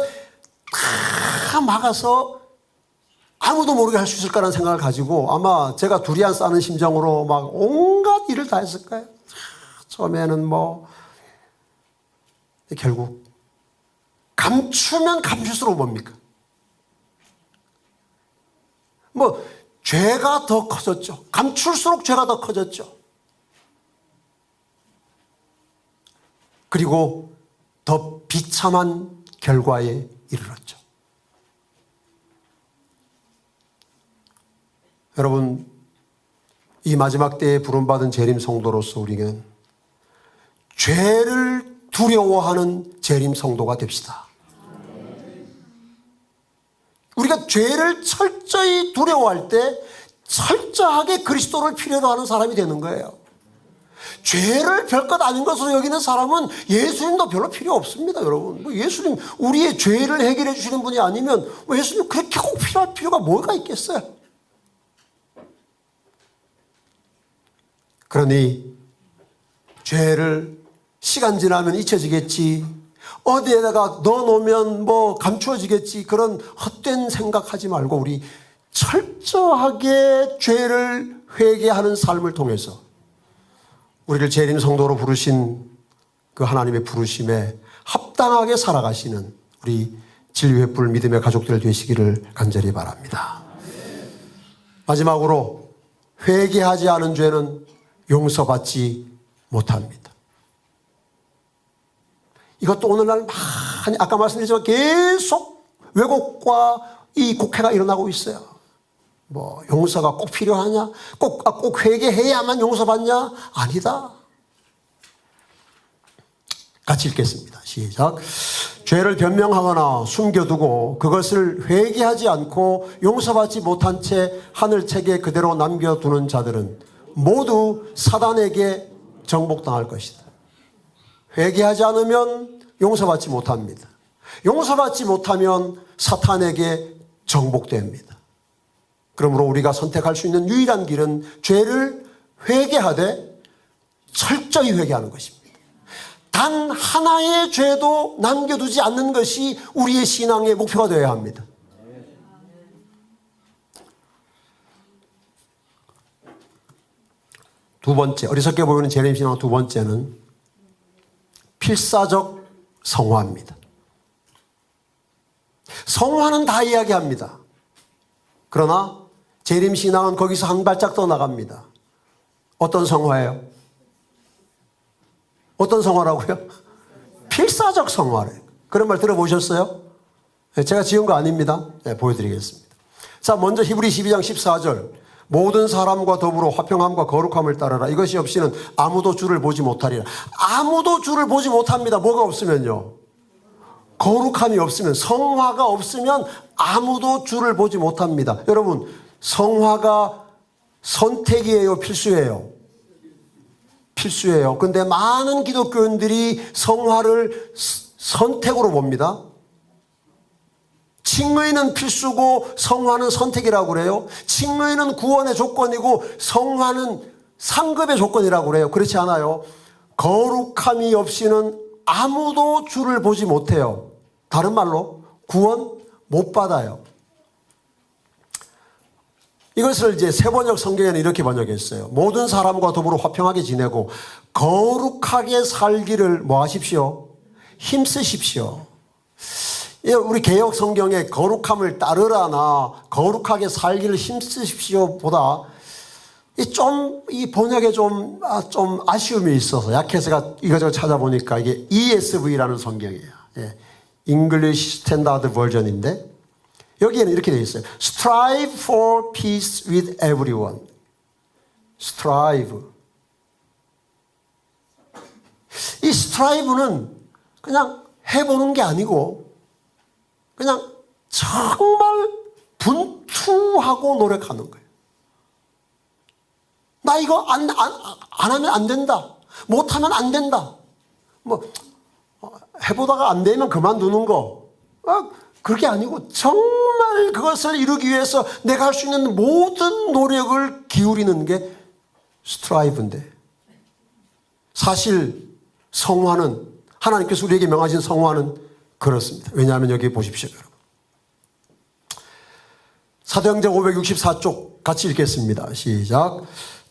다 막아서 아무도 모르게 할 수 있을까라는 생각을 가지고 아마 제가 두리안 싸는 심정으로 막 온갖 일을 다 했을 거예요. 처음에는 뭐 결국 감추면 감출수록 뭡니까? 뭐 죄가 더 커졌죠. 감출수록 죄가 더 커졌죠. 그리고 더 비참한 결과에 이르렀죠. 여러분, 이 마지막 때에 부름받은 재림 성도로서 우리는 죄를 두려워하는 재림 성도가 됩시다. 우리가 죄를 철저히 두려워할 때 철저하게 그리스도를 필요로 하는 사람이 되는 거예요. 죄를 별것 아닌 것으로 여기는 사람은 예수님도 별로 필요 없습니다, 여러분. 뭐 예수님, 우리의 죄를 해결해 주시는 분이 아니면 예수님 그렇게 꼭 필요할 필요가 뭐가 있겠어요? 그러니 죄를 시간 지나면 잊혀지겠지, 어디에다가 넣어놓으면 뭐 감추어지겠지, 그런 헛된 생각하지 말고 우리 철저하게 죄를 회개하는 삶을 통해서 우리를 재림 성도로 부르신 그 하나님의 부르심에 합당하게 살아가시는 우리 진리횃불 믿음의 가족들 되시기를 간절히 바랍니다. 마지막으로 회개하지 않은 죄는 용서받지 못합니다. 이것도 오늘날 많이 아까 말씀드렸지만 계속 왜곡과 이 곡해가 일어나고 있어요. 뭐 용서가 꼭 필요하냐? 꼭 회개해야만 용서받냐? 아니다. 같이 읽겠습니다. 시작. 죄를 변명하거나 숨겨두고 그것을 회개하지 않고 용서받지 못한 채 하늘책에 그대로 남겨두는 자들은 모두 사단에게 정복당할 것이다. 회개하지 않으면 용서받지 못합니다. 용서받지 못하면 사탄에게 정복됩니다. 그러므로 우리가 선택할 수 있는 유일한 길은 죄를 회개하되 철저히 회개하는 것입니다. 단 하나의 죄도 남겨두지 않는 것이 우리의 신앙의 목표가 되어야 합니다. 두 번째, 어리석게 보이는 재림신앙 두 번째는 필사적 성화입니다. 성화는 다 이야기합니다. 그러나 재림신앙은 거기서 한 발짝 더 나갑니다. 어떤 성화예요? 어떤 성화라고요? 필사적 성화래요. 그런 말 들어보셨어요? 제가 지은 거 아닙니다. 보여드리겠습니다. 자, 먼저 히브리 12장 14절. 모든 사람과 더불어 화평함과 거룩함을 따르라. 이것이 없이는 아무도 주를 보지 못하리라. 아무도 주를 보지 못합니다. 뭐가 없으면요? 거룩함이 없으면, 성화가 없으면 아무도 주를 보지 못합니다. 여러분, 성화가 선택이에요, 필수예요? 필수예요. 근데 많은 기독교인들이 성화를 선택으로 봅니다. 칭의는 필수고 성화는 선택이라고 그래요. 칭의는 구원의 조건이고 성화는 상급의 조건이라고 그래요. 그렇지 않아요. 거룩함이 없이는 아무도 주를 보지 못해요. 다른 말로 구원 못 받아요. 이것을 이제 세번역 성경에는 이렇게 번역했어요. 모든 사람과 더불어 화평하게 지내고 거룩하게 살기를 뭐 하십시오? 힘쓰십시오. 우리 개역 성경에 거룩함을 따르라나 거룩하게 살기를 힘쓰십시오 보다 이 번역에 좀 아쉬움이 있어서 약해서 제가 이것저것 찾아보니까 이게 ESV라는 성경이에요. English Standard Version인데 여기에는 이렇게 되어 있어요. Strive for peace with everyone. Strive. 이 strive는 그냥 해보는 게 아니고 그냥 정말 분투하고 노력하는 거예요. 나 이거 안 하면 안 된다. 못하면 안 된다. 뭐 해보다가 안 되면 그만두는 거. 그게 아니고 정말 그것을 이루기 위해서 내가 할 수 있는 모든 노력을 기울이는 게 스트라이브인데 사실 성화는 하나님께서 우리에게 명하신 성화는 그렇습니다. 왜냐하면 여기 보십시오, 여러분. 사도행전 564쪽 같이 읽겠습니다. 시작.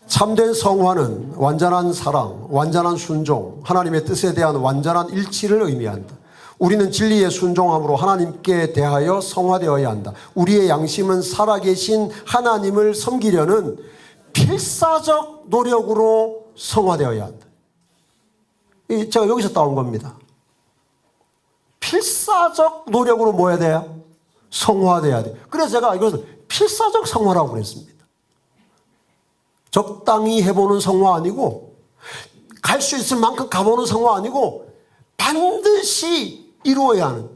참된 성화는 완전한 사랑, 완전한 순종, 하나님의 뜻에 대한 완전한 일치를 의미한다. 우리는 진리에 순종함으로 하나님께 대하여 성화되어야 한다. 우리의 양심은 살아계신 하나님을 섬기려는 필사적 노력으로 성화되어야 한다. 제가 여기서 따온 겁니다. 필사적 노력으로 뭐 해야 돼요? 성화돼야 돼요. 그래서 제가 이것을 필사적 성화라고 그랬습니다. 적당히 해보는 성화 아니고 갈 수 있을 만큼 가보는 성화 아니고 반드시 이루어야 하는,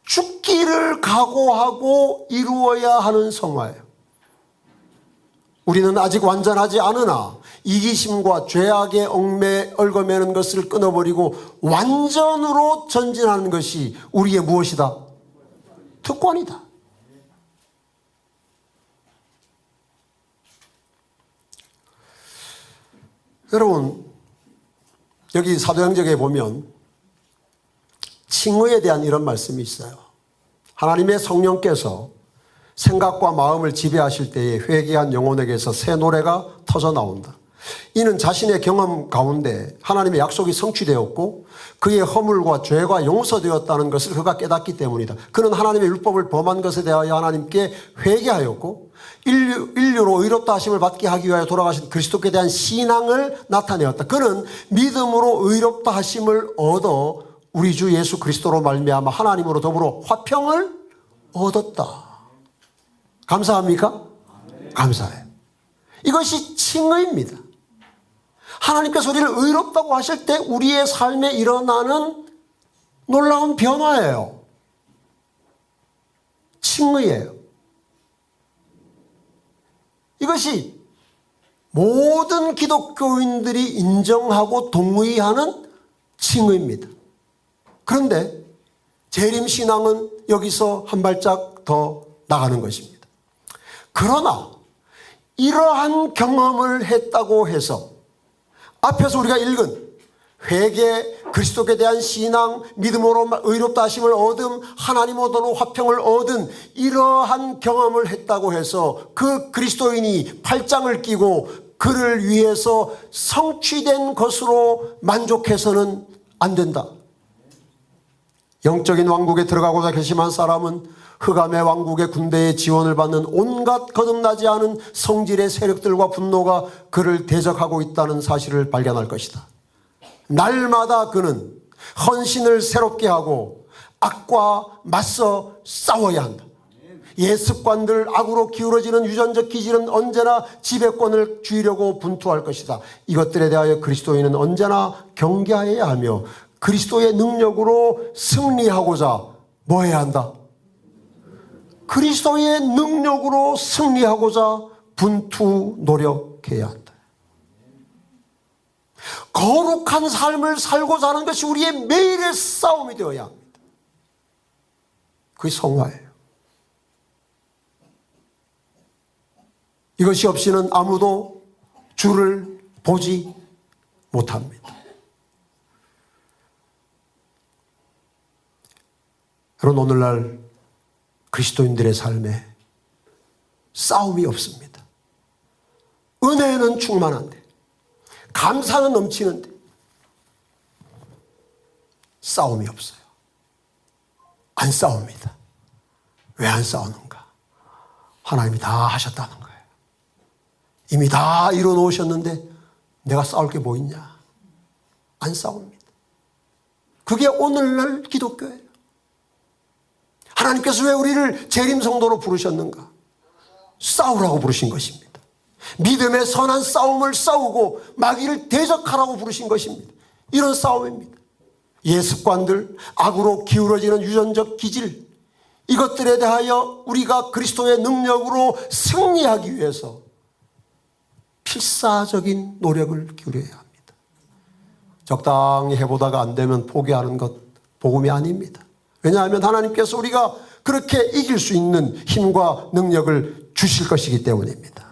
죽기를 각오하고 이루어야 하는 성화예요. 우리는 아직 완전하지 않으나 이기심과 죄악에 얽매는 것을 끊어버리고 완전으로 전진하는 것이 우리의 무엇이다? 특권이다. 여러분, 여기 사도행전에 보면 칭의에 대한 이런 말씀이 있어요. 하나님의 성령께서 생각과 마음을 지배하실 때에 회개한 영혼에게서 새 노래가 터져 나온다. 이는 자신의 경험 가운데 하나님의 약속이 성취되었고 그의 허물과 죄가 용서되었다는 것을 그가 깨닫기 때문이다. 그는 하나님의 율법을 범한 것에 대하여 하나님께 회개하였고 인류로 의롭다 하심을 받게 하기 위하여 돌아가신 그리스도께 대한 신앙을 나타내었다. 그는 믿음으로 의롭다 하심을 얻어 우리 주 예수 그리스도로 말미암아 하나님으로 더불어 화평을 얻었다. 감사합니까? 감사해요. 이것이 칭의입니다. 하나님께서 우리를 의롭다고 하실 때 우리의 삶에 일어나는 놀라운 변화예요. 칭의예요. 이것이 모든 기독교인들이 인정하고 동의하는 칭의입니다. 그런데 재림신앙은 여기서 한 발짝 더 나가는 것입니다. 그러나 이러한 경험을 했다고 해서 앞에서 우리가 읽은 회개, 그리스도께 대한 신앙, 믿음으로 의롭다 하심을 얻음, 하나님으로도 화평을 얻은 이러한 경험을 했다고 해서 그 그리스도인이 팔짱을 끼고 그를 위해서 성취된 것으로 만족해서는 안 된다. 영적인 왕국에 들어가고자 결심한 사람은 흑암의 왕국의 군대의 지원을 받는 온갖 거듭나지 않은 성질의 세력들과 분노가 그를 대적하고 있다는 사실을 발견할 것이다. 날마다 그는 헌신을 새롭게 하고 악과 맞서 싸워야 한다. 옛 습관들, 악으로 기울어지는 유전적 기질은 언제나 지배권을 쥐려고 분투할 것이다. 이것들에 대하여 그리스도인은 언제나 경계하여야 하며 그리스도의 능력으로 승리하고자 뭐 해야 한다? 그리스도의 능력으로 승리하고자 분투 노력해야 한다. 거룩한 삶을 살고자 하는 것이 우리의 매일의 싸움이 되어야 합니다. 그게 성화예요. 이것이 없이는 아무도 주를 보지 못합니다. 여러분, 오늘날 그리스도인들의 삶에 싸움이 없습니다. 은혜는 충만한데, 감사는 넘치는데 싸움이 없어요. 안 싸웁니다. 왜 안 싸우는가? 하나님이 다 하셨다는 거예요. 이미 다 이뤄놓으셨는데 내가 싸울 게 뭐 있냐? 안 싸웁니다. 그게 오늘날 기독교예요. 하나님께서 왜 우리를 재림성도로 부르셨는가? 싸우라고 부르신 것입니다. 믿음의 선한 싸움을 싸우고 마귀를 대적하라고 부르신 것입니다. 이런 싸움입니다. 옛 습관들, 악으로 기울어지는 유전적 기질, 이것들에 대하여 우리가 그리스도의 능력으로 승리하기 위해서 필사적인 노력을 기울여야 합니다. 적당히 해보다가 안 되면 포기하는 것 복음이 아닙니다. 왜냐하면 하나님께서 우리가 그렇게 이길 수 있는 힘과 능력을 주실 것이기 때문입니다.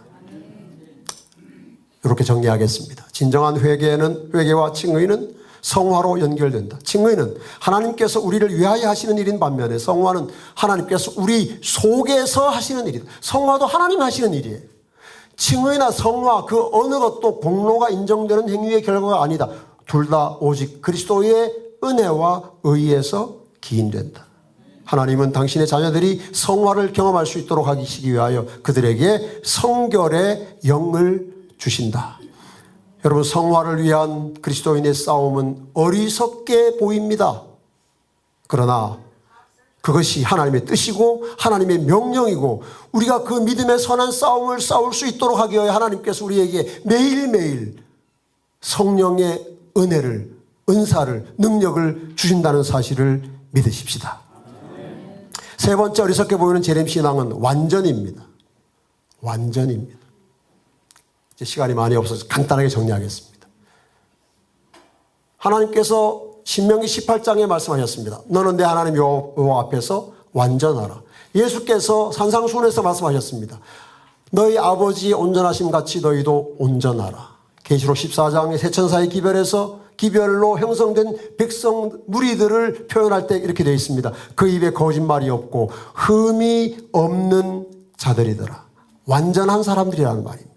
이렇게 정리하겠습니다. 진정한 회개와 칭의는 성화로 연결된다. 칭의는 하나님께서 우리를 위하여 하시는 일인 반면에 성화는 하나님께서 우리 속에서 하시는 일이다. 성화도 하나님 하시는 일이에요. 칭의나 성화 그 어느 것도 공로가 인정되는 행위의 결과가 아니다. 둘 다 오직 그리스도의 은혜와 의에서 기인된다. 하나님은 당신의 자녀들이 성화를 경험할 수 있도록 하시기 위하여 그들에게 성결의 영을 주신다. 여러분, 성화를 위한 그리스도인의 싸움은 어리석게 보입니다. 그러나 그것이 하나님의 뜻이고 하나님의 명령이고 우리가 그 믿음의 선한 싸움을 싸울 수 있도록 하기 위해 하나님께서 우리에게 매일매일 성령의 은혜를, 은사를, 능력을 주신다는 사실을 믿으십시다. 세 번째 어리석게 보이는 재림신앙은 완전입니다. 완전입니다. 이제 시간이 많이 없어서 간단하게 정리하겠습니다. 하나님께서 신명기 18장에 말씀하셨습니다. 너는 내 하나님 여호와 앞에서 완전하라. 예수께서 산상수훈에서 말씀하셨습니다. 너희 아버지의 온전하심 같이 너희도 온전하라. 계시록 14장의 세 천사의 기별로 형성된 백성 무리들을 표현할 때 이렇게 되어 있습니다. 그 입에 거짓말이 없고 흠이 없는 자들이더라. 완전한 사람들이라는 말입니다.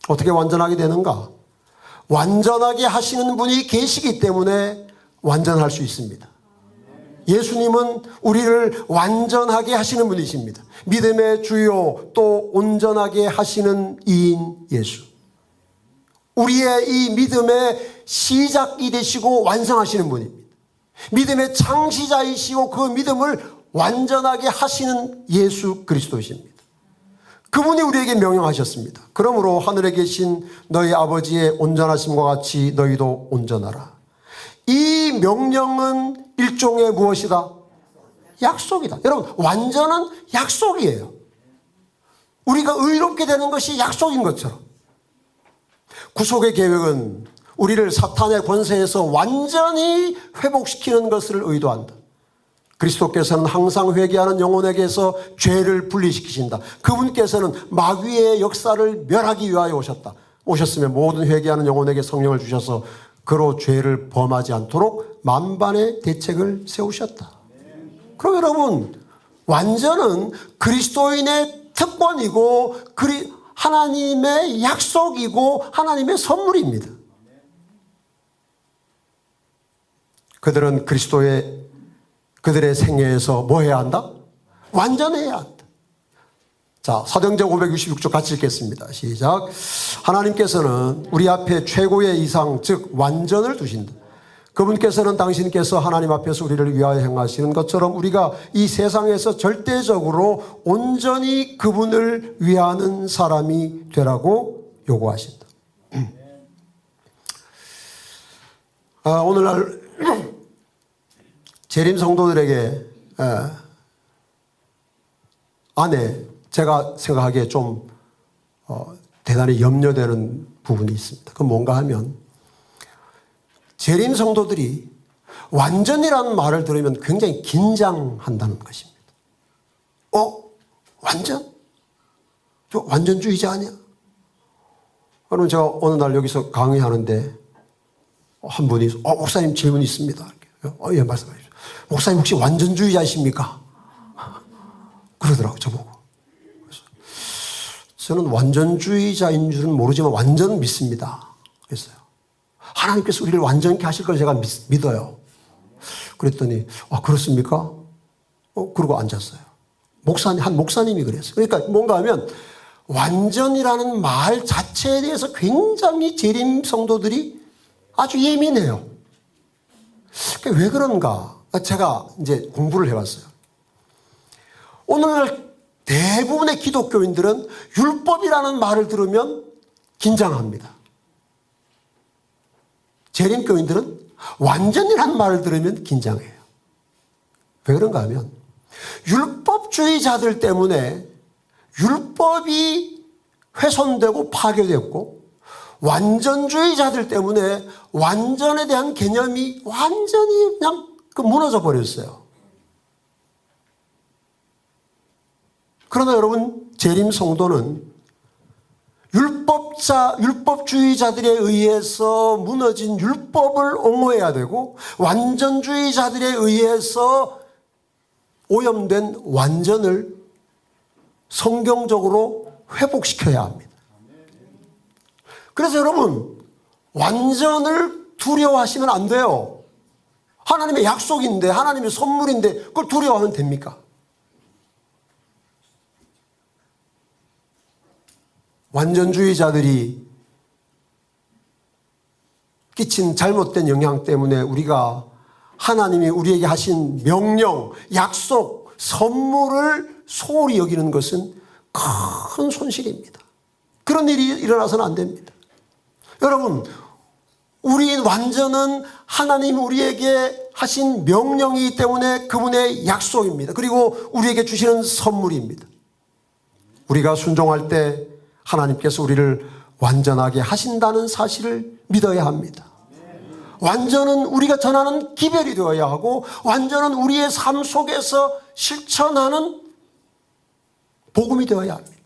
어떻게 완전하게 되는가? 완전하게 하시는 분이 계시기 때문에 완전할 수 있습니다. 예수님은 우리를 완전하게 하시는 분이십니다. 믿음의 주요 또 온전하게 하시는 이인 예수. 우리의 이 믿음의 시작이 되시고 완성하시는 분입니다. 믿음의 창시자이시고 그 믿음을 완전하게 하시는 예수 그리스도이십니다. 그분이 우리에게 명령하셨습니다. 그러므로 하늘에 계신 너희 아버지의 온전하심과 같이 너희도 온전하라. 이 명령은 일종의 무엇이다? 약속이다. 여러분, 완전은 약속이에요. 우리가 의롭게 되는 것이 약속인 것처럼 구속의 계획은 우리를 사탄의 권세에서 완전히 회복시키는 것을 의도한다. 그리스도께서는 항상 회개하는 영혼에게서 죄를 분리시키신다. 그분께서는 마귀의 역사를 멸하기 위하여 오셨으면 모든 회개하는 영혼에게 성령을 주셔서 그로 죄를 범하지 않도록 만반의 대책을 세우셨다. 그럼 여러분, 완전은 그리스도인의 특권이고 하나님의 약속이고 하나님의 선물입니다. 그들은 그들의 생애에서 뭐 해야 한다? 완전해야 한다. 자, 사도행전 566조 같이 읽겠습니다. 시작. 하나님께서는 우리 앞에 최고의 이상 즉 완전을 두신다. 그분께서는 당신께서 하나님 앞에서 우리를 위하여 행하시는 것처럼 우리가 이 세상에서 절대적으로 온전히 그분을 위하는 사람이 되라고 요구하신다. 오늘날 재림 성도들에게 안에 제가 생각하기에 좀 대단히 염려되는 부분이 있습니다. 그건 뭔가 하면 재림 성도들이 완전이라는 말을 들으면 굉장히 긴장한다는 것입니다. 완전? 저 완전주의자 아니야? 그러면 제가 어느 날 여기서 강의하는데 한 분이 목사님 질문 있습니다. 예, 말씀해 주세요. 목사님 혹시 완전주의자이십니까? 그러더라고요, 저보고. 그래서 저는 완전주의자인 줄은 모르지만 완전 믿습니다. 그랬어요. 하나님께서 우리를 완전케 하실 걸 제가 믿어요. 그랬더니 그렇습니까? 그러고 앉았어요. 한 목사님이 그랬어요. 그러니까 뭔가 하면 완전이라는 말 자체에 대해서 굉장히 재림 성도들이 아주 예민해요. 왜 그런가? 제가 이제 공부를 해봤어요. 오늘날 대부분의 기독교인들은 율법이라는 말을 들으면 긴장합니다. 재림교인들은 완전이라는 말을 들으면 긴장해요. 왜 그런가 하면 율법주의자들 때문에 율법이 훼손되고 파괴됐고 완전주의자들 때문에 완전에 대한 개념이 완전히 그냥 무너져 버렸어요. 그러나 여러분, 재림 성도는 율법주의자들에 의해서 무너진 율법을 옹호해야 되고 완전주의자들에 의해서 오염된 완전을 성경적으로 회복시켜야 합니다. 그래서 여러분, 완전을 두려워하시면 안 돼요. 하나님의 약속인데, 하나님의 선물인데 그걸 두려워하면 됩니까? 완전주의자들이 끼친 잘못된 영향 때문에 우리가 하나님이 우리에게 하신 명령, 약속, 선물을 소홀히 여기는 것은 큰 손실입니다. 그런 일이 일어나서는 안 됩니다. 여러분, 우리 완전은 하나님 우리에게 하신 명령이기 때문에 그분의 약속입니다. 그리고 우리에게 주시는 선물입니다. 우리가 순종할 때 하나님께서 우리를 완전하게 하신다는 사실을 믿어야 합니다. 완전은 우리가 전하는 기별이 되어야 하고 완전은 우리의 삶 속에서 실천하는 복음이 되어야 합니다.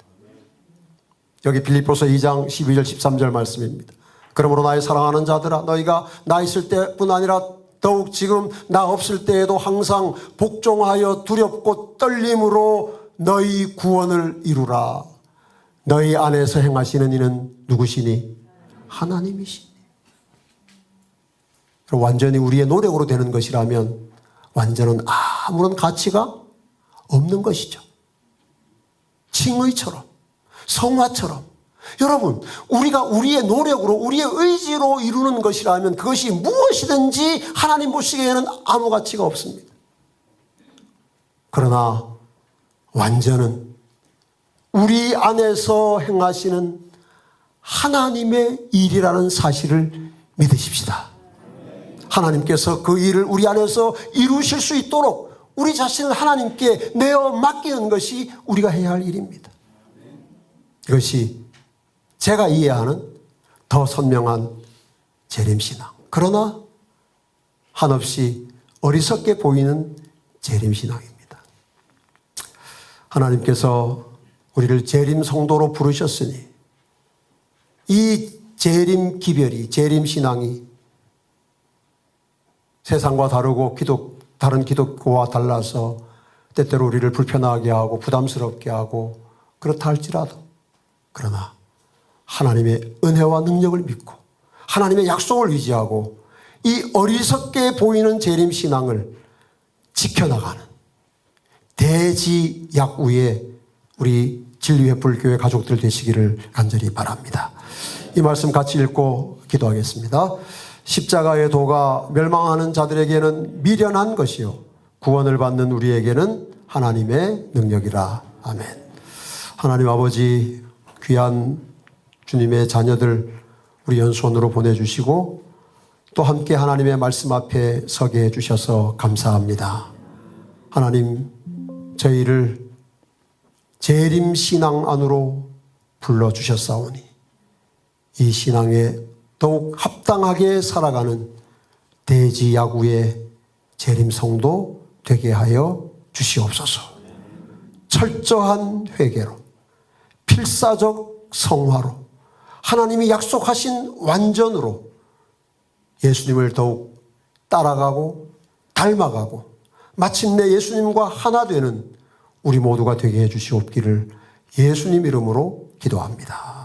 여기 빌립보서 2장 12절 13절 말씀입니다. 그러므로 나의 사랑하는 자들아, 너희가 나 있을 때뿐 아니라 더욱 지금 나 없을 때에도 항상 복종하여 두렵고 떨림으로 너희 구원을 이루라. 너희 안에서 행하시는 이는 누구시니? 하나님이시니. 완전히 우리의 노력으로 되는 것이라면 완전은 아무런 가치가 없는 것이죠. 칭의처럼, 성화처럼. 여러분, 우리가 우리의 노력으로, 우리의 의지로 이루는 것이라면 그것이 무엇이든지 하나님 보시기에는 아무 가치가 없습니다. 그러나 완전은 우리 안에서 행하시는 하나님의 일이라는 사실을 믿으십시다. 하나님께서 그 일을 우리 안에서 이루실 수 있도록 우리 자신을 하나님께 내어 맡기는 것이 우리가 해야 할 일입니다. 이것이 제가 이해하는 더 선명한 재림신앙. 그러나 한없이 어리석게 보이는 재림신앙입니다. 하나님께서 우리를 재림 성도로 부르셨으니 이 재림 기별이, 재림 신앙이 세상과 다르고 다른 기독교와 달라서 때때로 우리를 불편하게 하고 부담스럽게 하고 그렇다 할지라도, 그러나 하나님의 은혜와 능력을 믿고 하나님의 약속을 의지하고 이 어리석게 보이는 재림 신앙을 지켜나가는 대지약우의 우리 진리회불교회 가족들 되시기를 간절히 바랍니다. 이 말씀 같이 읽고 기도하겠습니다. 십자가의 도가 멸망하는 자들에게는 미련한 것이요 구원을 받는 우리에게는 하나님의 능력이라. 아멘. 하나님 아버지, 귀한 주님의 자녀들 우리 연수원으로 보내주시고 또 함께 하나님의 말씀 앞에 서게 해주셔서 감사합니다. 하나님, 저희를 재림신앙 안으로 불러주셨사오니 이 신앙에 더욱 합당하게 살아가는 대지야구의 재림성도 되게 하여 주시옵소서. 철저한 회개로, 필사적 성화로, 하나님이 약속하신 완전으로 예수님을 더욱 따라가고 닮아가고 마침내 예수님과 하나 되는 우리 모두가 되게 해 주시옵기를 예수님 이름으로 기도합니다.